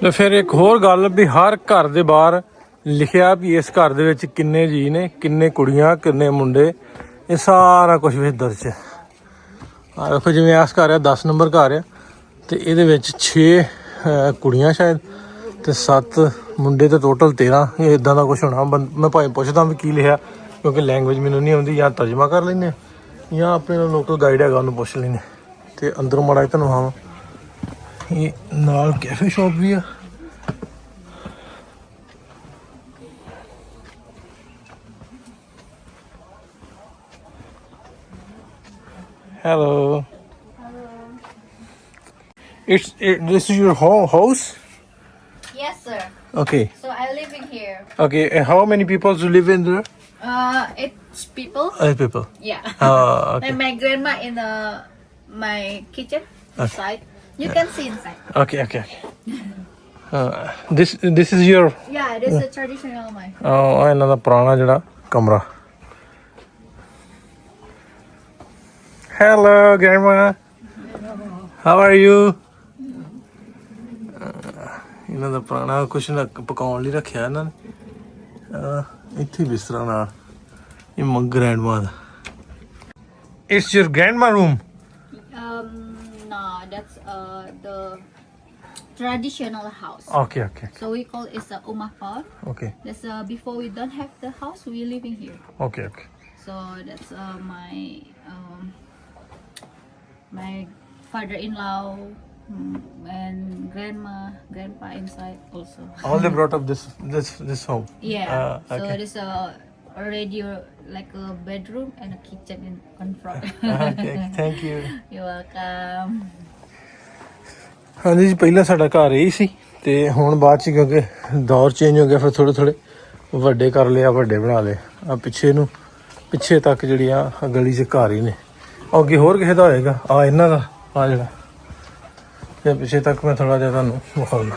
ਤੇ ਫਿਰ ਇੱਕ ਹੋਰ ਗੱਲ ਵੀ ਹਰ ਘਰ ਦੇ ਬਾਹਰ ਲਿਖਿਆ ਵੀ ਇਸ ਘਰ ਦੇ ਵਿੱਚ ਕਿੰਨੇ ਜੀ ਨੇ, ਕਿੰਨੇ ਕੁੜੀਆਂ, ਕਿੰਨੇ ਮੁੰਡੇ, ਇਹ ਸਾਰਾ ਕੁਝ ਵਿੱਚ ਦਰਜ ਹੈ। ਆ ਵੇਖੋ, ਜਿਵੇਂ ਇਸ ਘਰ ਆ 10 ਨੰਬਰ ਘਰ ਆ ਤੇ ਇਹਦੇ ਵਿੱਚ 6 ਕੁੜੀਆਂ ਸ਼ਾਇਦ ਤੇ 7 ਮੁੰਡੇ, ਤੇ ਟੋਟਲ 13। ਇਹ ਇਦਾਂ ਦਾ ਕੁਝ ਹੋਣਾ। ਮੈਂ ਭਾਵੇਂ ਪੁੱਛਦਾ ਵੀ ਕੀ ਲਿਖਿਆ, ਕਿਉਂਕਿ ਲੈਂਗੁਏਜ ਮੈਨੂੰ ਨਹੀਂ ਆਉਂਦੀ। ਜਾਂ ਤਰਜਮਾ ਕਰ ਲੈਂਦੇ ਜਾਂ ਆਪਣੇ ਲੋਕਲ ਗਾਈਡ ਹੈਗਾ ਉਹਨੂੰ ਪੁੱਛ ਲੈਂਦੇ। ਤੇ ਅੰਦਰੋਂ ਮਾੜਾ ਤੁਹਾਨੂੰ ਹਾਂ, ਇਹ ਨਾਲ ਕੈਫੇ ਸ਼ਾਪ ਵੀ ਆ। Hello. This is your house? Yes, sir. Okay. So I live in here. Okay. How many people do live in there? 8 people. 8 people. Yeah. Okay. And my grandma in my kitchen side. You can see inside. Okay. This is your. Yeah, this is a traditional my. Oh, ਇਹਨਾਂ ਦਾ ਪੁਰਾਣਾ ਜਿਹੜਾ ਕਮਰਾ. Hello, grandma. How are you? ਇਹਨਾਂ ਦਾ ਪੁਰਾਣਾ ਕੁਛ ਨਾ ਪਕਾਉਣ ਲਈ ਰੱਖਿਆ ਇਹਨਾਂ ਨੇ ਇੱਥੇ ਬਿਸਤਰਾ ਨਾਲ ਇਹ grandma the. It's your grandma room. No, that's the traditional house. Okay. So we call it a umahpar. Okay. That's before we don't have the house, we living here. Okay. So that's my father-in-law and grandpa inside also. All they brought up this home. Yeah. So Okay. there's already like a bedroom and a kitchen in front. Okay. Thank you. You're welcome. ਹਾਂਜੀ ਜੀ ਪਹਿਲਾਂ ਸਾਡਾ ਘਰ ਇਹੀ ਸੀ ਤੇ ਹੁਣ ਬਾਅਦ ਚ ਕਿਉਂਕਿ ਦੌਰ ਚੇਂਜ ਹੋ ਗਿਆ ਫਿਰ ਥੋੜੇ ਵੱਡੇ ਕਰ ਲਿਆ ਵੱਡੇ ਬਣਾ ਲਏ ਆ ਪਿੱਛੇ ਤੱਕ ਜਿਹੜੀ ਆ ਗਲੀ 'ਚ ਘਰ ਹੀ ਨੇ ਅੱਗੇ ਹੋਰ ਕਿਸੇ ਦਾ ਹੋਏਗਾ ਆ ਇਹਨਾਂ ਦਾ ਆ ਜਿਹੜਾ ਤੇ ਪਿੱਛੇ ਤੱਕ ਮੈਂ ਥੋੜਾ ਜਿਹਾ ਤੁਹਾਨੂੰ ਵਿਖਾਉਣਾ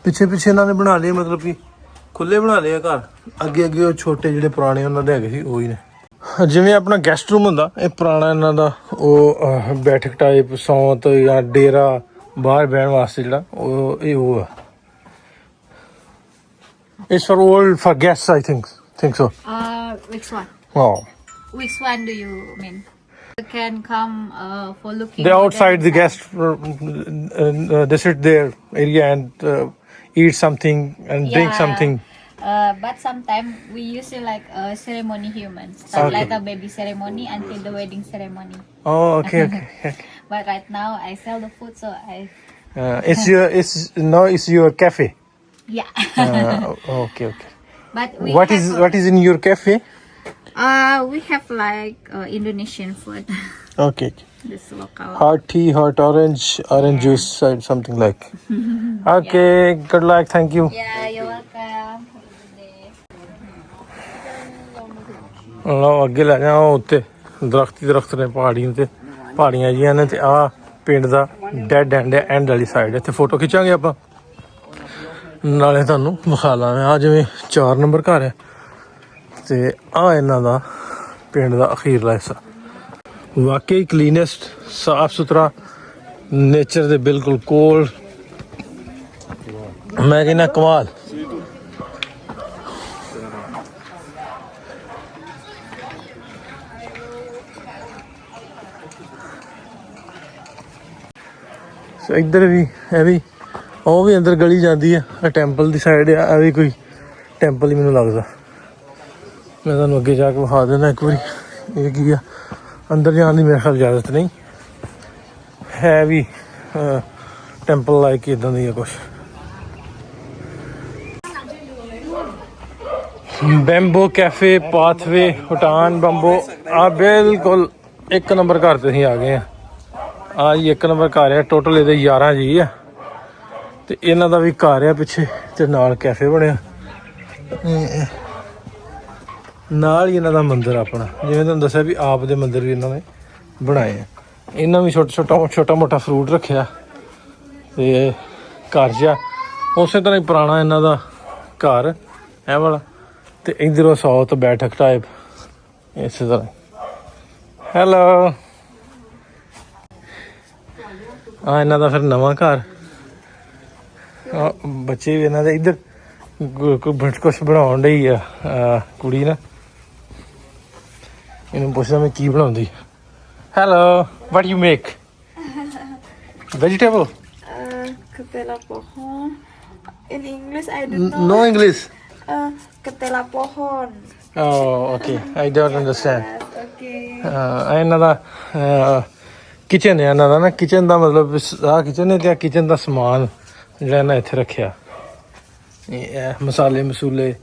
ਪਿੱਛੇ ਇਹਨਾਂ ਨੇ ਬਣਾ ਲਏ ਮਤਲਬ ਕਿ ਖੁੱਲੇ ਬਣਾ ਲਏ ਆ ਘਰ ਅੱਗੇ ਉਹ ਛੋਟੇ ਜਿਹੜੇ ਪੁਰਾਣੇ ਉਹਨਾਂ ਦੇ ਹੈਗੇ ਸੀ ਉਹੀ ਨੇ ਜਿਵੇਂ ਆਪਣਾ ਗੈਸਟ ਰੂਮ ਹੁੰਦਾ ਇਹ ਪੁਰਾਣਾ ਇਹਨਾਂ ਦਾ ਉਹ ਬੈਠਕ ਟਾਈਪ ਸੌਂਤ ਜਾਂ ਡੇਰਾ ਬਾਹਰ ਬਹਿਣ ਵਾਸਤੇ ਜਿਹੜਾ ਉਹ ਆ It's for old for guests, I think so. Which one? Wow. Which one do you mean? You can come for looking. They're outside the guest. They sit their area and eat something and drink something. But sometimes we usually like a ceremony humans. Start like a baby ceremony until the wedding ceremony. Oh, okay. But right now I sell the food, so I. It's your cafe. Yeah. Okay. But we What is in your cafe? we have like Indonesian food. Okay. This local. Hot tea, hot orange juice, and something like. Okay. Good luck. Thank you. Yeah, you're welcome. ਲਓ ਅੱਗੇ ਲੈ ਜਾ ਉੱਤੇ ਦਰਖਤ ਨੇ ਪਹਾੜੀਆਂ ਜੀਆਂ ਨੇ ਤੇ ਆ ਪਿੰਡ ਦਾ ਡੈਡ ਐਂਡ ਵਾਲੀ ਸਾਈਡ ਇੱਥੇ ਫੋਟੋ ਖਿੱਚਾਂਗੇ ਆਪਾਂ ਨਾਲੇ ਤੁਹਾਨੂੰ ਵਿਖਾ ਲਾਂਗੇ ਆ ਜਿਵੇਂ 4 ਨੰਬਰ ਘਰ ਹੈ ਤੇ ਆ ਇਹਨਾਂ ਦਾ ਪਿੰਡ ਦਾ ਅਖੀਰਲਾ ਹਿੱਸਾ ਵਾਕਈ ਕਲੀਨੈਸਟ ਸਾਫ ਸੁਥਰਾ ਨੇਚਰ ਦੇ ਬਿਲਕੁਲ ਕੋਲ ਮੈਂ ਕਹਿੰਦਾ ਕਮਾਲ ਸੋ ਇੱਧਰ ਵੀ ਇਹ ਵੀ ਉਹ ਵੀ ਅੰਦਰ ਗਲੀ ਜਾਂਦੀ ਆ ਟੈਂਪਲ ਦੀ ਸਾਈਡ ਆ ਇਹ ਵੀ ਕੋਈ ਟੈਂਪਲ ਹੀ ਮੈਨੂੰ ਲੱਗਦਾ ਮੈਂ ਤੁਹਾਨੂੰ ਅੱਗੇ ਜਾ ਕੇ ਵਿਖਾ ਦਿੰਦਾ ਇੱਕ ਵਾਰੀ ਇਹ ਕੀ ਆ ਅੰਦਰ ਜਾਣ ਦੀ ਮੇਰੇ ਖਿਆਲ ਇਜਾਜ਼ਤ ਨਹੀਂ ਹੈ ਵੀ ਟੈਂਪਲ ਲਾਈਕ ਇਦਾਂ ਦੀ ਆ ਕੁਛ ਬੈਂਬੋ ਕੈਫੇ ਪਾਥਵੇ ਹੁਟਾਨ ਬੰਬੋ ਆ ਬਿਲਕੁਲ 1 ਨੰਬਰ ਘਰ ਤੇ ਅਸੀਂ ਆ ਗਏ ਆ ਆ ਜੀ 1 ਨੰਬਰ ਘਰ ਆ ਟੋਟਲ ਇਹਦੇ 11 ਜੀ ਆ ਤੇ ਇਹਨਾਂ ਦਾ ਵੀ ਘਰ ਆ ਪਿੱਛੇ ਤੇ ਨਾਲ ਕੈਫੇ ਬਣਿਆ ਨਾਲ ਹੀ ਇਹਨਾਂ ਦਾ ਮੰਦਿਰ ਆਪਣਾ ਜਿਵੇਂ ਤੁਹਾਨੂੰ ਦੱਸਿਆ ਵੀ ਆਪ ਦੇ ਮੰਦਿਰ ਵੀ ਇਹਨਾਂ ਨੇ ਬਣਾਏ ਆ ਇਹਨਾਂ ਵੀ ਛੋਟਾ ਮੋਟਾ ਫਰੂਟ ਰੱਖਿਆ ਤੇ ਘਰ ਜਿਹਾ ਉਸੇ ਤਰ੍ਹਾਂ ਹੀ ਪੁਰਾਣਾ ਇਹਨਾਂ ਦਾ ਘਰ ਇਹ ਵਾਲਾ ਤੇ ਇੱਧਰੋਂ ਸਾਊਥ ਬੈਠਕ ਟਾਈਪ ਇਸੇ ਤਰ੍ਹਾਂ ਹੈਲੋ ਆ ਇਹਨਾਂ ਦਾ ਫਿਰ ਨਵਾਂ ਘਰ ਬੱਚੇ ਵੀ ਇਹਨਾਂ ਦੇ ਇੱਧਰ ਕੁਛ ਬਣਾਉਣ ਡਈ ਆ ਕੁੜੀ ਨਾ ਇਹਨੂੰ ਪੁੱਛਦਾ ਮੈਂ ਕੀ ਬਣਾਉਂਦੀ hello what you make vegetable Ketela pohon. In English I don't know. No English. Ketela pohon. Oh, okay. I don't understand. Yes, okay. ਇਹਨਾਂ ਦਾ ਕਿਚਨ ਹੈ ਇਹਨਾਂ ਦਾ ਨਾ ਕਿਚਨ ਦਾ ਮਤਲਬ ਆਹ ਕਿਚਨ ਹੈ ਤੇ ਕਿਚਨ ਦਾ ਸਮਾਨ ਜਿਹੜਾ ਇਹਨਾਂ ਇੱਥੇ ਰੱਖਿਆ ਇਹ ਮਸਾਲੇ ਮਸੂਲੇ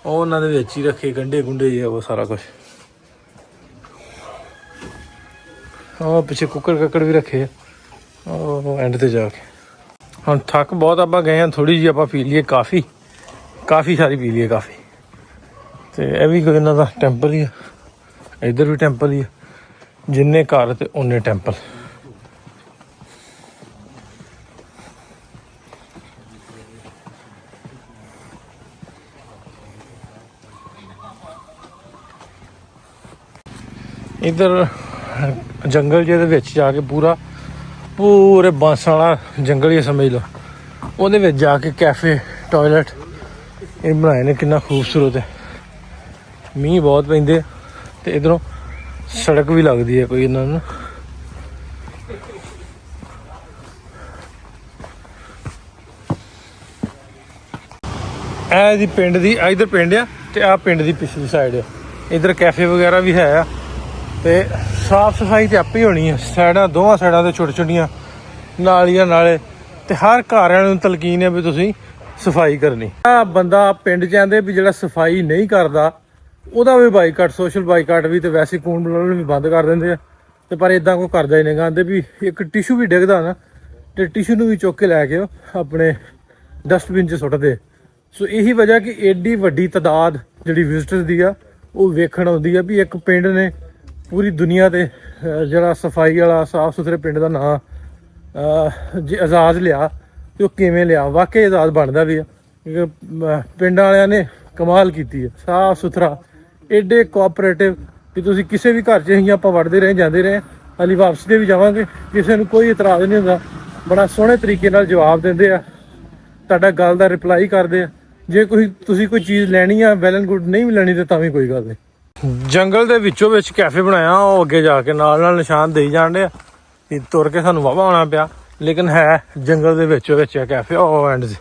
ਉਹ ਉਹਨਾਂ ਦੇ ਵਿੱਚ ਹੀ ਰੱਖੇ ਗੰਢੇ ਗੁੰਡੇ ਜੇ ਉਹ ਸਾਰਾ ਕੁਝ ਉਹ ਪਿੱਛੇ ਕੁੱਕੜ ਕੱਕੜ ਵੀ ਰੱਖੇ ਆ ਉਹ ਐਂਡ ਤੇ ਜਾ ਕੇ। ਹੁਣ ਥੱਕ ਬਹੁਤ ਆਪਾਂ ਗਏ ਆ, ਥੋੜੀ ਜਿਹੀ ਆਪਾਂ ਪੀ ਲਈਏ ਕਾਫੀ ਸਾਰੀ ਪੀ ਲਈਏ ਕਾਫੀ। ਤੇ ਇਹ ਵੀ ਕੋਈ ਇਹਨਾਂ ਦਾ ਟੈਂਪਲ ਹੀ ਆ, ਇੱਧਰ ਵੀ ਟੈਂਪਲ ਹੀ ਆ, ਜਿੰਨੇ ਘਰ ਤੇ ਓਨੇ ਟੈਂਪਲ। ਇੱਧਰ ਜੰਗਲ ਜਿਹੇ ਦੇ ਵਿੱਚ ਜਾ ਕੇ ਪੂਰੇ ਬਾਂਸਾਂ ਵਾਲਾ ਜੰਗਲ ਹੀ ਸਮਝ ਲਓ, ਉਹਦੇ ਵਿੱਚ ਜਾ ਕੇ ਕੈਫੇ ਟਾਇਲਟ ਇਹ ਬਣਾਏ ਨੇ, ਕਿੰਨਾ ਖੂਬਸੂਰਤ ਹੈ। ਮੀਂਹ ਬਹੁਤ ਪੈਂਦੇ ਆ ਤੇ ਇਧਰੋਂ ਸੜਕ ਵੀ ਲੱਗਦੀ ਹੈ ਕੋਈ ਇਹਨਾਂ ਨੂੰ। ਇਹ ਦੀ ਪਿੰਡ ਦੀ ਇਧਰ ਪਿੰਡ ਆ ਤੇ ਆਹ ਪਿੰਡ ਦੀ ਪਿਛਲੀ ਸਾਈਡ ਆ। ਇਧਰ ਕੈਫੇ ਵਗੈਰਾ ਵੀ ਹੈ ਆ ਤੇ ਸਾਫ ਸਫਾਈ ਤੇ ਆਪੇ ਹੋਣੀ ਹੈ। ਸਾਈਡਾਂ ਦੋਵਾਂ ਸਾਈਡਾਂ ਤੇ ਛੋਟੀਆਂ ਨਾਲੀਆਂ ਨਾਲੇ ਤੇ ਹਰ ਘਰ ਵਾਲਿਆਂ ਨੂੰ ਤਲਕੀਨ ਹੈ ਵੀ ਤੁਸੀਂ ਸਫਾਈ ਕਰਨੀ। ਆ ਬੰਦਾ ਪਿੰਡ ਚ ਆਂਦੇ ਵੀ ਜਿਹੜਾ ਸਫਾਈ ਨਹੀਂ ਕਰਦਾ ਉਹਦਾ ਵੀ ਬਾਈਕਾਟ, ਸੋਸ਼ਲ ਬਾਈਕਾਟ ਵੀ ਤੇ ਵੈਸੇ ਕੂਣ ਬੁਲਾਉਣ ਵੀ ਬੰਦ ਕਰ ਦਿੰਦੇ ਆ। ਤੇ ਪਰ ਇਦਾਂ ਕੋਈ ਕਰਦਾ ਹੀ ਨਹੀਂ ਗਾ। ਆਂਦੇ ਵੀ ਇੱਕ ਟਿਸ਼ੂ ਵੀ ਡਿੱਗਦਾ ਨਾ ਤੇ ਟਿਸ਼ੂ ਨੂੰ ਵੀ ਚੁੱਕ ਕੇ ਲੈ ਕੇ ਆਪਣੇ ਡਸਟਬਿਨ 'ਚ ਸੁੱਟਦੇ। ਸੋ ਇਹੀ ਵਜ੍ਹਾ ਕਿ ਏਡੀ ਵੱਡੀ ਤਾਦਾਦ ਜਿਹੜੀ ਵਿਜ਼ਿਟਰਸ ਦੀ ਆ ਉਹ ਵੇਖਣ ਆਉਂਦੀ ਆ ਵੀ ਇੱਕ ਪਿੰਡ ਨੇ ਪੂਰੀ ਦੁਨੀਆ ਤੇ ਜਿਹੜਾ ਸਫਾਈ ਵਾਲਾ ਸਾਫ ਸੁਥਰੇ ਪਿੰਡ ਦਾ ਨਾਂ ਜੇ ਆਜ਼ਾਦ ਲਿਆ ਤੇ ਉਹ ਕਿਵੇਂ ਲਿਆ। ਵਾਕਈ ਆਜ਼ਾਦ ਬਣਦਾ ਵੀ ਆ। ਪਿੰਡਾਂ ਵਾਲਿਆਂ ਨੇ ਕਮਾਲ ਕੀਤੀ ਹੈ, ਸਾਫ ਸੁਥਰਾ, ਏਡੇ ਕੋਆਪਰੇਟਿਵ ਕਿ ਤੁਸੀਂ ਕਿਸੇ ਵੀ ਘਰ 'ਚ ਅਸੀਂ ਆਪਾਂ ਵੜਦੇ ਰਹੇ ਜਾਂਦੇ ਰਹੇ, ਹਾਲੀ ਵਾਪਸ ਦੇ ਵੀ ਜਾਵਾਂਗੇ, ਕਿਸੇ ਨੂੰ ਕੋਈ ਇਤਰਾਜ਼ ਨਹੀਂ ਹੁੰਦਾ। ਬੜਾ ਸੋਹਣੇ ਤਰੀਕੇ ਨਾਲ ਜਵਾਬ ਦਿੰਦੇ ਆ, ਤੁਹਾਡਾ ਗੱਲ ਦਾ ਰਿਪਲਾਈ ਕਰਦੇ ਆ। ਜੇ ਤੁਸੀਂ ਕੋਈ ਚੀਜ਼ ਲੈਣੀ ਆ ਵੈਲ ਐਂਡ ਗੁੱਡ, ਨਹੀਂ ਵੀ ਲੈਣੀ ਤੇ ਤਾਂ ਵੀ ਕੋਈ ਗੱਲ ਨਹੀਂ। ਜੰਗਲ ਦੇ ਵਿੱਚੋਂ ਵਿੱਚ ਕੈਫੇ ਬਣਾਇਆ, ਉਹ ਅੱਗੇ ਜਾ ਕੇ ਨਾਲ ਨਿਸ਼ਾਨ ਦੇਈ ਜਾਣ ਡਿਆ। ਤੁਰ ਕੇ ਸਾਨੂੰ ਵਾਹਵਾ ਆਉਣਾ ਪਿਆ, ਲੇਕਿਨ ਹੈ ਜੰਗਲ ਦੇ ਵਿੱਚੋਂ ਵਿੱਚ ਆ ਕੈਫੇ ਉਹ ਐਂਡ 'ਚ।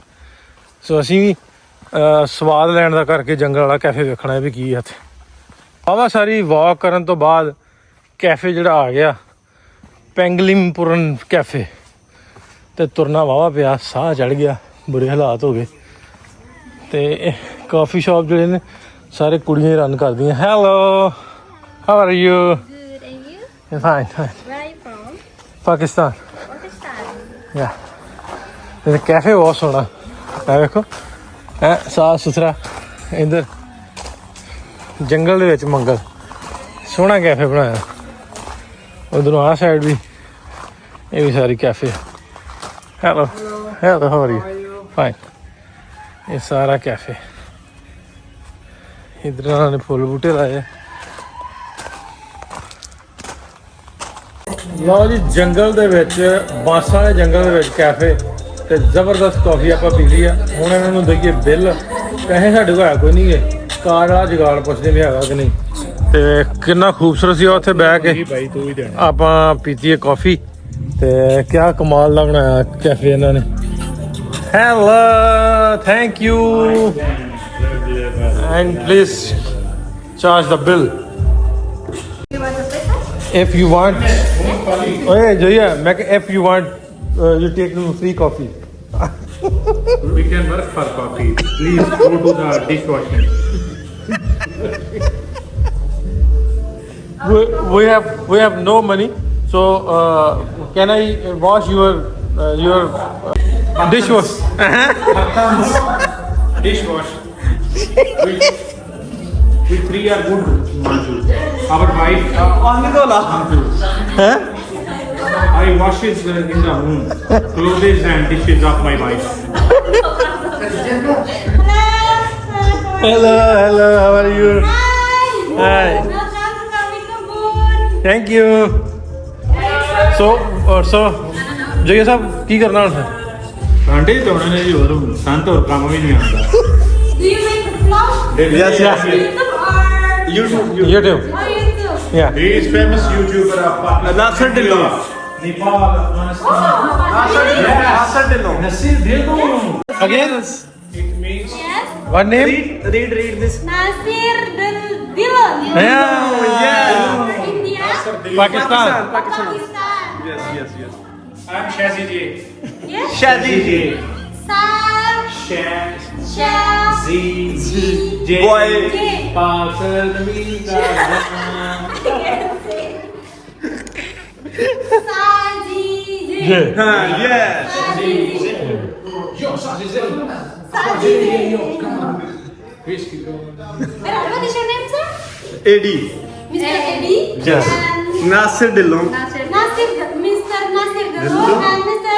ਸੋ ਅਸੀਂ ਵੀ ਸਵਾਦ ਲੈਣ ਦਾ ਕਰਕੇ ਜੰਗਲ ਵਾਲਾ ਕੈਫੇ ਵੇਖਣਾ ਵੀ ਕੀ ਆ। ਵਾਹਵਾ ਸਾਰੀ ਵਾਕ ਕਰਨ ਤੋਂ ਬਾਅਦ ਕੈਫੇ ਜਿਹੜਾ ਆ ਗਿਆ ਪੈਂਗਲਿਮਪੁਰਨ ਕੈਫੇ, ਤੇ ਤੁਰਨਾ ਵਾਹਵਾ ਪਿਆ, ਸਾਹ ਚੜ ਗਿਆ, ਬੁਰੇ ਹਾਲਾਤ ਹੋ ਗਏ। ਤੇ ਕਾਫੀ ਸ਼ਾਪ ਜਿਹੜੇ ਨੇ ਸਾਰੇ ਕੁੜੀਆਂ ਹੀ ਰਨ ਕਰਦੀਆਂ। Hello, how are you? Good, and you? Fine fine. Where are you from? Pakistan. Pakistan. ਯਾ ਇਹ ਕੈਫੇ ਬਹੁਤ ਸੋਹਣਾ ਹੈ, ਵੇਖੋ ਹੈ ਸਾਫ ਸੁਥਰਾ। ਇੱਧਰ ਜੰਗਲ ਦੇ ਵਿੱਚ ਮੰਗਲ ਸੋਹਣਾ ਕੈਫੇ ਬਣਾਇਆ। ਉਧਰੋਂ ਆਹ ਸਾਈਡ ਵੀ ਇਹ ਵੀ ਸਾਰੀ cafe. Hello hello, how are you? Fine. ਇਹ ਸਾਰਾ ਕੈਫੇ। ਇੱਧਰ ਉਹਨਾਂ ਨੇ ਫੁੱਲ ਬੂਟੇ ਲਾਏ। ਲਓ ਜੀ, ਜੰਗਲ ਦੇ ਵਿੱਚ, ਬਾਂਸਾਂ ਦੇ ਜੰਗਲ ਦੇ ਵਿੱਚ ਕੈਫੇ ਤੇ ਜ਼ਬਰਦਸਤ ਕਾਫੀ ਆਪਾਂ ਪੀ ਲਈ ਆ। ਹੁਣ ਇਹਨਾਂ ਨੂੰ ਦਈਏ ਬਿੱਲ। ਪੈਸੇ ਸਾਡੇ ਕੋਲ ਹੈ ਕੋਈ ਨਹੀਂ ਗੇ, ਕਾਰਡ ਵਾਲਾ ਜੁਗਾੜ ਪੁੱਛਦੇ ਵੀ ਹੈਗਾ ਕਿ ਨਹੀਂ। ਤੇ ਕਿੰਨਾ ਖੂਬਸੂਰਤ ਸੀ ਉੱਥੇ ਬਹਿ ਕੇ ਆਪਾਂ ਪੀਤੀ ਹੈ ਕਾਫੀ। ਤੇ ਕਿਆ ਕਮਾਲ ਦਾ ਬਣਾਇਆ ਕੈਫੇ ਇਹਨਾਂ ਨੇ। Hello, thank you and please charge the bill if you want. Oye Jaya, if you want you take free coffee. We can work for coffee. Please go to the dishwashing. we have no money, so can I wash your dishwash? Dishwash. We three are good. Our wife. Huh? I washes in the room clothes and dishes of my wife. Hello, how are you? Hi. Thank you. So Jaya sahab ਕੀ ਕਰਨਾ ਹੁਣ? ਭਾਂਡੇ ਧੋਣੇ ਨੇ ਜੀ, ਹੋਰ ਸੰਤ ਹੋਰ ਕੰਮ ਵੀ ਨਹੀਂ ਆਉਂਦਾ। Do you make the vlog? Yes. YouTube. YouTube. Oh, YouTube. Yeah. He is famous YouTuber of Pakistan. Nasser Dillo. Nepal, Afghanistan. Nasser Dillo. Again? It means Yes. What name? Read this. Nasir Dillon. Yeah. India. Pakistan. Pakistan. Yes. I'm Shazi J. Yes. Shadi J. Sam. Sham. Z. Boy. J. What is your name, sir? ਏਡੀ Mr. Eddie. Yes. And Nasir Dhillon Nasir, Mr. Nasir Gallo and Mr.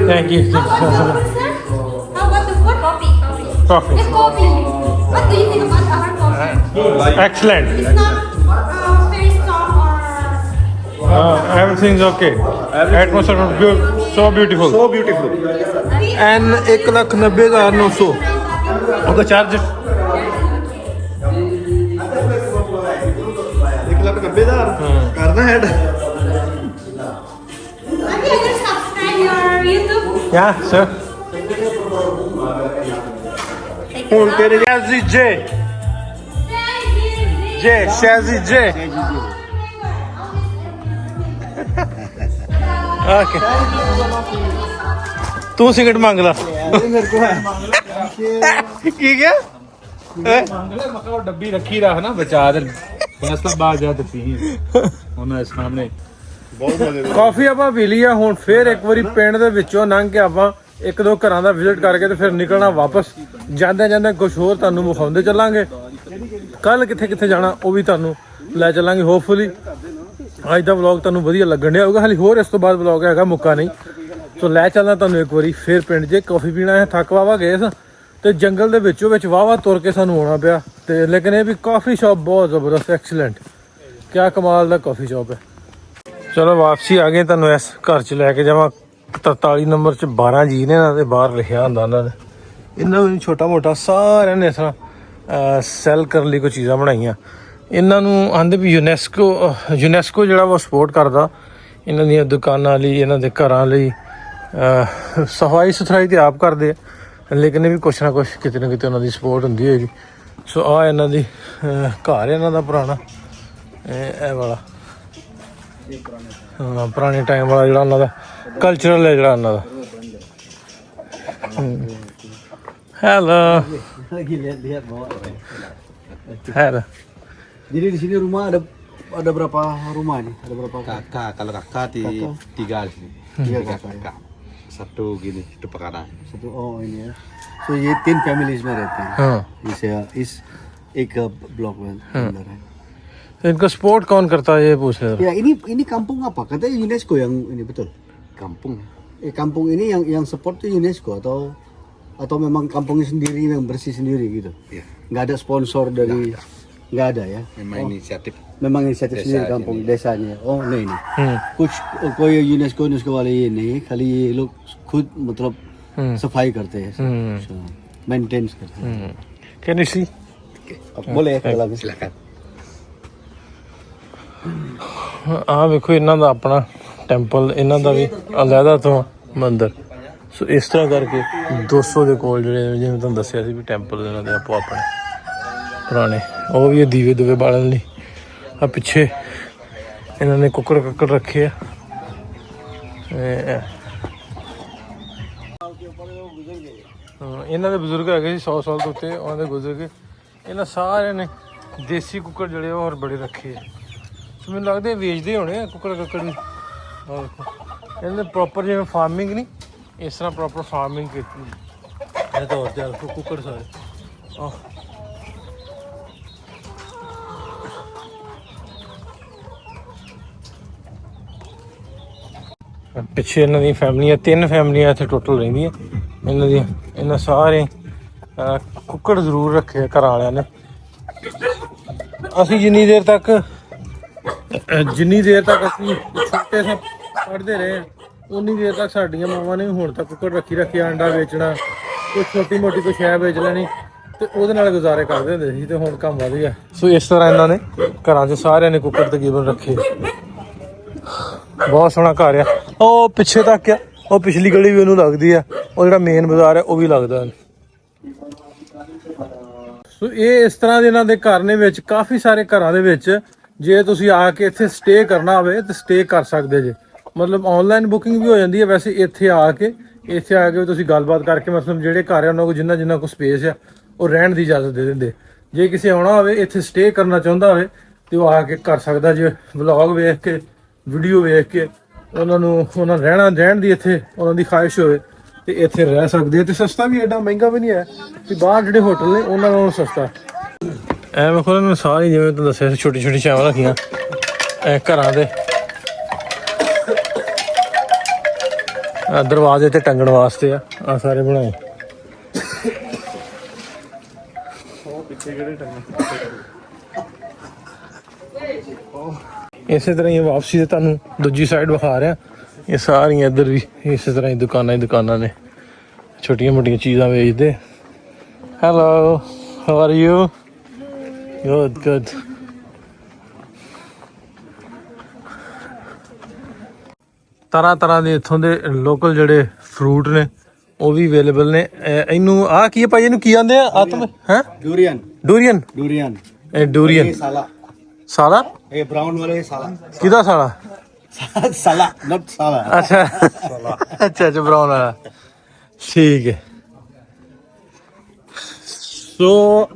Thank you. How about the food, sir? How about the food? Coffee. Coffee. It's coffee. What do you think about our coffee? Excellent. It's not very strong or... Everything's okay. Atmosphere is so beautiful. So beautiful And 1,90,900 ਉਹਦਾ charge 1,90,000 ਕਰਨਾ head Have you ever subscribed your YouTube? Yeah, sir. ਹੁਣ ਤੇਰੇ Shazzy J. J. Shazzy J. Okay. ਤੂੰ cigarette ਮੰਗ ਲਾ मेरे को है ਕੀ ਗਿਆ ਮਕਾ ਡੱਬੀ ਰੱਖੀ ਰੱਖ ਨਾ ਬਚਾ ਦੇ ਬਸ ਤਾਂ ਬਾਅਦ ਜਾ ਤੇ ਪੀ ਉਹਨਾਂ ਦੇ ਸਾਹਮਣੇ ਬਹੁਤ ਮਜ਼ੇ ਕਾਫੀ ਆਪਾਂ ਪੀ ਲਈ ਆ ਹੁਣ ਫੇਰ ਇੱਕ ਵਾਰੀ ਪਿੰਡ ਦੇ ਵਿੱਚੋਂ ਲੰਘ ਕੇ ਆਪਾਂ ਇੱਕ ਦੋ ਘਰਾਂ ਦਾ ਵਿਜ਼ਿਟ ਕਰਕੇ ਤੇ ਫਿਰ ਨਿਕਲਣਾ ਵਾਪਸ ਜਾਂਦੇ ਜਾਂਦੇ ਕੁਝ ਹੋਰ ਤੁਹਾਨੂੰ ਵਿਖਾਉਂਦੇ ਚੱਲਾਂਗੇ ਕੱਲ ਕਿੱਥੇ ਕਿੱਥੇ ਜਾਣਾ ਉਹ ਵੀ ਤੁਹਾਨੂੰ ਲੈ ਚੱਲਾਂਗੇ ਹੋਪਫੁਲੀ ਅੱਜ ਦਾ ਵਲੌਗ ਤੁਹਾਨੂੰ ਵਧੀਆ ਲੱਗਣ ਡਿਆ ਹੋਊਗਾ ਹਾਲੇ ਹੋਰ ਇਸ ਤੋਂ ਬਾਅਦ ਵਲੌਗ ਹੈਗਾ ਮੁੱਕਾ ਨਹੀਂ ਸੋ ਲੈ ਚੱਲਣਾ ਤੁਹਾਨੂੰ ਇੱਕ ਵਾਰੀ ਫੇਰ ਪਿੰਡ 'ਚ ਕਾਫੀ ਪੀਣਾ ਹੈ ਥੱਕ ਵਾਵਾ ਗਏ ਸਾਂ ਤੇ ਜੰਗਲ ਦੇ ਵਿੱਚੋਂ ਵਿੱਚ ਵਾਵਾ ਤੁਰ ਕੇ ਸਾਨੂੰ ਆਉਣਾ ਪਿਆ ਤੇ ਲੇਕਿਨ ਇਹ ਵੀ ਕਾਫੀ ਸ਼ਾਪ ਬਹੁਤ ਜ਼ਬਰਦਸਤ ਐਕਸੀਲੈਂਟ ਕਿਆ ਕਮਾਲ ਦਾ ਕਾਫੀ ਸ਼ਾਪ ਹੈ ਚਲੋ ਵਾਪਸੀ ਆ ਗਏ ਤੁਹਾਨੂੰ ਇਸ ਘਰ 'ਚ ਲੈ ਕੇ ਜਾਵਾਂ 43 ਨੰਬਰ 'ਚ 12 ਜੀ ਨੇ ਇਹਨਾਂ ਦੇ ਬਾਹਰ ਲਿਖਿਆ ਹੁੰਦਾ ਉਹਨਾਂ ਨੇ ਇਹਨਾਂ ਨੂੰ ਛੋਟਾ ਮੋਟਾ ਸਾਰਿਆਂ ਨੇ ਇਸ ਤਰ੍ਹਾਂ ਸੈਲ ਕਰਨ ਲਈ ਕੋਈ ਚੀਜ਼ਾਂ ਬਣਾਈਆਂ ਇਹਨਾਂ ਨੂੰ ਆਂਦੇ ਵੀ ਯੂਨੈਸਕੋ ਜਿਹੜਾ ਉਹ ਸਪੋਰਟ ਕਰਦਾ ਇਹਨਾਂ ਦੀਆਂ ਦੁਕਾਨਾਂ ਲਈ ਇਹਨਾਂ ਦੇ ਘਰਾਂ ਲਈ ਸਫਾਈ ਸੁਥਰਾਈ ਤੇ ਆਪ ਕਰਦੇ ਆ ਲੇਕਿਨ ਇਹ ਵੀ ਕੁਛ ਨਾ ਕੁਛ ਕਿਤੇ ਨਾ ਕਿਤੇ ਉਹਨਾਂ ਦੀ ਸਪੋਰਟ ਹੁੰਦੀ ਹੋਏਗੀ ਸੋ ਆ ਇਹਨਾਂ ਦੀ ਘਰ ਇਹਨਾਂ ਦਾ ਪੁਰਾਣਾ ਇਹ ਵਾਲਾ ਹਾਂ ਪੁਰਾਣੇ ਟਾਈਮ ਵਾਲਾ ਜਿਹੜਾ ਉਹਨਾਂ ਦਾ ਕਲਚਰਲ ਹੈ ਜਿਹੜਾ ਉਹਨਾਂ ਦਾ hello lagi lihat bawa. Hello Jadi di sini rumah ada berapa rumah nih? Ada berapa Kakak, kalau kakak di tiga di sini. Tiga Tiga kakak, kakak. Satu gini, itu pekanan. Satu oh ini ya. So ये 3 families में रहते हैं. हाँ इस एक block में अंदर है. इनका सपोर्ट कौन करता है ये पूछ रहे थे Ya ini kampung apa? Katanya UNESCO yang ini betul. Kampung. Kampung ini yang support tuh UNESCO atau memang kampungnya sendiri yang bersih sendiri gitu. Iya. Nggak ada sponsor dari nggak ada ya. Memang inisiatif. Memang inisiatif Desa sendiri kampung sini. desanya. Oh नहीं कुछ कोई UNESCO वाले ये नहीं खाली ये लोग खुद मतलब सफाई करते हैं मेंटेन करते हैं can you see boleh kalau Silakan. ਆ ਵੇਖੋ ਇਹਨਾਂ ਦਾ ਆਪਣਾ ਟੈਂਪਲ ਇਹਨਾਂ ਦਾ ਵੀ ਅਲੱਗਾ ਤੋਂ ਮੰਦਿਰ ਸੋ ਇਸ ਤਰ੍ਹਾਂ ਕਰਕੇ 200 ਦੇ ਕੋਲ ਜਿਹੜੇ ਜਿਵੇਂ ਤੁਹਾਨੂੰ ਦੱਸਿਆ ਸੀ ਵੀ ਟੈਂਪਲ ਇਹਨਾਂ ਦੇ ਆਪੋ ਆਪਣੇ ਪੁਰਾਣੇ ਉਹ ਵੀ ਇਹ ਦੀਵੇ ਦੁਵੇ ਬਾਲਣ ਲਈ ਆ ਪਿੱਛੇ ਇਹਨਾਂ ਨੇ ਕੁੱਕੜ ਰੱਖੇ ਆ ਇਹਨਾਂ ਦੇ ਬਜ਼ੁਰਗ ਹੈਗੇ ਸੀ 100 ਸਾਲ ਤੋਂ ਉੱਤੇ ਉਹਨਾਂ ਦੇ ਗੁਜ਼ਰ ਗਏ ਇਹਨਾਂ ਸਾਰਿਆਂ ਨੇ ਦੇਸੀ ਕੁੱਕੜ ਜਿਹੜੇ ਹੋਰ ਬੜੇ ਰੱਖੇ ਆ ਸੋ ਮੈਨੂੰ ਲੱਗਦਾ ਵੇਚਦੇ ਹੋਣੇ ਆ ਕੁੱਕੜ ਵੀ ਆਹ ਦੇਖੋ ਇਹਨਾਂ ਪ੍ਰੋਪਰ ਜਿਵੇਂ ਫਾਰਮਿੰਗ ਨਹੀਂ ਇਸ ਤਰ੍ਹਾਂ ਪ੍ਰੋਪਰ ਫਾਰਮਿੰਗ ਕੀਤੀ ਇਹ ਤਾਂ ਹੋਰ ਜਿਆਦਾ ਕੁੱਕੜ ਸਾਰੇ ਆਹ ਪਿੱਛੇ ਇਹਨਾਂ ਦੀ ਫੈਮਲੀਆਂ 3 ਫੈਮਲੀਆਂ ਇੱਥੇ ਟੋਟਲ ਰਹਿੰਦੀਆਂ ਇਹਨਾਂ ਸਾਰੇ ਕੁੱਕੜ ਜ਼ਰੂਰ ਰੱਖੇ ਆ ਘਰਾਂ ਵਾਲਿਆਂ ਨੇ ਅਸੀਂ ਜਿੰਨੀ ਦੇਰ ਤੱਕ ਅਸੀਂ ਛੋਟੇ ਸੇ ਪੜ੍ਹਦੇ ਰਹੇ ਉਨੀ ਦੇਰ ਤੱਕ ਸਾਡੀਆਂ ਮਾਵਾਂ ਨੇ ਹੁਣ ਤੱਕ ਕੁੱਕੜ ਰੱਖੀ ਅੰਡਾ ਵੇਚਣਾ ਕੋਈ ਛੋਟੀ ਮੋਟੀ ਕੋਈ ਸ਼ੈ ਵੇਚ ਲੈਣੀ ਤੇ ਉਹਦੇ ਨਾਲ ਗੁਜ਼ਾਰੇ ਕਰਦੇ ਹੁੰਦੇ ਸੀ ਤੇ ਹੁਣ ਕੰਮ ਵਧ ਗਿਆ ਸੋ ਇਸ ਤਰ੍ਹਾਂ ਇਹਨਾਂ ਨੇ ਘਰਾਂ 'ਚ ਸਾਰਿਆਂ ਨੇ ਕੁੱਕੜ ਤਕਰੀਬਨ ਰੱਖੇ ਬਹੁਤ ਸੋਹਣਾ ਘਰ ਆ ਉਹ ਪਿੱਛੇ ਤੱਕ ਆ ਉਹ ਪਿਛਲੀ ਗਲੀ ਵੀ ਉਹਨੂੰ ਲੱਗਦੀ ਆ ਉਹ ਜਿਹੜਾ ਮੇਨ ਬਾਜ਼ਾਰ ਹੈ ਉਹ ਵੀ ਲੱਗਦਾ ਸੋ ਇਹ ਇਸ ਤਰ੍ਹਾਂ ਦੇ ਇਹਨਾਂ ਦੇ ਘਰ ਨੇ ਵਿੱਚ ਕਾਫੀ ਸਾਰੇ ਘਰਾਂ ਦੇ ਵਿੱਚ ਜੇ ਤੁਸੀਂ ਆ ਕੇ ਇੱਥੇ ਸਟੇ ਕਰਨਾ ਹੋਵੇ ਤਾਂ ਸਟੇ ਕਰ ਸਕਦੇ ਜੇ ਮਤਲਬ ਆਨਲਾਈਨ ਬੁਕਿੰਗ ਵੀ ਹੋ ਜਾਂਦੀ ਹੈ ਵੈਸੇ ਇੱਥੇ ਆ ਕੇ ਵੀ ਤੁਸੀਂ ਗੱਲਬਾਤ ਕਰਕੇ ਮਤਲਬ ਜਿਹੜੇ ਘਰ ਆ ਉਹਨਾਂ ਕੋਲ ਜਿੰਨਾ ਕੋ ਸਪੇਸ ਆ ਉਹ ਰਹਿਣ ਦੀ ਇਜਾਜ਼ਤ ਦੇ ਦਿੰਦੇ ਜੇ ਕਿਸੇ ਆਉਣਾ ਹੋਵੇ ਇੱਥੇ ਸਟੇ ਕਰਨਾ ਚਾਹੁੰਦਾ ਹੋਵੇ ਤੇ ਉਹ ਆ ਕੇ ਕਰ ਸਕਦਾ ਜੇ ਵਲੌਗ ਵੇਖ ਕੇ ਵੀਡੀਓ ਵੇਖ ਕੇ ਉਹਨਾਂ ਰਹਿਣ ਦੀ ਇੱਥੇ ਉਹਨਾਂ ਦੀ ਖਾਹਿਸ਼ ਹੋਵੇ ਤੇ ਇੱਥੇ ਰਹਿ ਸਕਦੇ ਆ। ਤੇ ਸਸਤਾ ਵੀ ਐਡਾ ਮਹਿੰਗਾ ਵੀ ਨਹੀਂ ਹੈ ਕਿ ਬਾਹਰ ਜਿਹੜੇ ਹੋਟਲ ਨੇ ਉਹਨਾਂ ਨਾਲੋਂ ਸਸਤਾ। ਐ ਵੇਖੋ ਇਹਨਾਂ ਨੇ ਸਾਰੀ ਜਿਵੇਂ ਤੁਹਾਨੂੰ ਦੱਸਿਆ ਛੋਟੀ ਛੋਟੀ ਛਾਵਾਂ ਰੱਖੀਆਂ ਐ ਘਰਾਂ ਦੇ ਦਰਵਾਜ਼ੇ ਤੇ ਟੰਗਣ ਵਾਸਤੇ ਆ ਸਾਰੇ ਬਣਾਏ। ਇਸੇ ਤਰ੍ਹਾਂ ਹੀ ਵਾਪਸੀ ਤੇ ਤੁਹਾਨੂੰ ਦੂਜੀ ਸਾਈਡ ਵਿਖਾ ਰਿਹਾ। ਇਹ ਸਾਰੀਆਂ ਇੱਧਰ ਵੀ ਇਸੇ ਤਰ੍ਹਾਂ ਹੀ ਦੁਕਾਨਾਂ ਨੇ, ਛੋਟੀਆਂ ਮੋਟੀਆਂ ਚੀਜ਼ਾਂ ਵੇਚਦੇ। Hello, how are you? Good. ਤਰ੍ਹਾਂ ਦੇ ਇੱਥੋਂ ਦੇ ਲੋਕਲ ਜਿਹੜੇ ਫਰੂਟ ਨੇ ਉਹ ਵੀ ਅਵੇਲੇਬਲ ਨੇ। ਇਹਨੂੰ ਆਹ ਕੀ ਹੈ ਭਾਈ, ਇਹਨੂੰ ਕੀ ਆਂਦੇ ਆ? ਆਤਮ ਹੈ डूरियन ਡੂਰੀਅਨ। डूरियन ਇਹ ਡੂਰੀਅਨ ये साला ਸਾਲਾ ये ब्राउन वाले ये साला ਕਿਹਦਾ ਸਾਲਾ? साला नॉट साला ਅੱਛਾ ਅੱਛਾ ਬਰਾਊਨ ਵਾਲਾ, ਠੀਕ ਹੈ। ਸੋ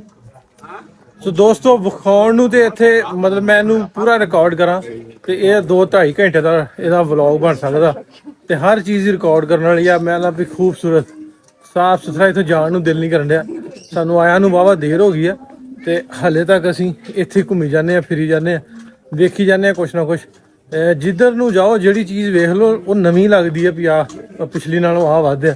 ਦੋਸਤੋ ਵਿਖਾਉਣ ਨੂੰ ਤੇ ਇੱਥੇ ਮਤਲਬ ਮੈਂ ਇਹਨੂੰ ਪੂਰਾ ਰਿਕਾਰਡ ਕਰਾਂ ਤੇ ਇਹ 2-2.5 ਘੰਟੇ ਦਾ ਇਹਦਾ ਵਲੌਗ ਬਣ ਸਕਦਾ ਤੇ ਹਰ ਚੀਜ਼ ਰਿਕਾਰਡ ਕਰਨ ਵਾਲੀ ਆ। ਮੈਂ ਨਾ ਵੀ ਖੂਬਸੂਰਤ ਸਾਫ ਸੁਥਰਾ ਇੱਥੋਂ ਜਾਣ ਨੂੰ ਦਿਲ ਨਹੀਂ ਕਰਨ ਡਿਆ। ਸਾਨੂੰ ਆਇਆਂ ਨੂੰ ਵਾਹਵਾ ਦੇਰ ਹੋ ਗਈ ਆ ਤੇ ਹਾਲੇ ਤੱਕ ਅਸੀਂ ਇੱਥੇ ਘੁੰਮੀ ਜਾਂਦੇ ਆ, ਫਿਰੀ ਜਾਂਦੇ ਆ, ਵੇਖੀ ਜਾਂਦੇ ਆ ਕੁਛ ਨਾ ਕੁਛ। ਜਿੱਧਰ ਨੂੰ ਜਾਓ ਜਿਹੜੀ ਚੀਜ਼ ਵੇਖ ਲਓ ਉਹ ਨਵੀਂ ਲੱਗਦੀ ਹੈ ਵੀ ਆ ਪਿਛਲੀ ਨਾਲੋਂ ਆ ਵੱਧ ਆ।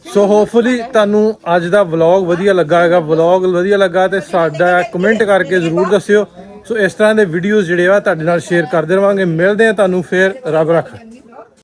ਸੋ ਹੋਪਫੁਲੀ ਤੁਹਾਨੂੰ ਅੱਜ ਦਾ ਵਲੌਗ ਵਧੀਆ ਲੱਗਾ ਹੈਗਾ। ਵਲੌਗ ਵਧੀਆ ਲੱਗਾ ਤੇ ਸਾਡਾ ਕਮੈਂਟ ਕਰਕੇ ਜ਼ਰੂਰ ਦੱਸਿਓ। ਸੋ ਇਸ ਤਰ੍ਹਾਂ ਦੇ ਵੀਡੀਓਜ਼ ਜਿਹੜੇ ਆ ਤੁਹਾਡੇ ਨਾਲ ਸ਼ੇਅਰ ਕਰਦੇ ਰਵਾਂਗੇ। ਮਿਲਦੇ ਆ ਤੁਹਾਨੂੰ ਫੇਰ, ਰੱਬ ਰੱਖ।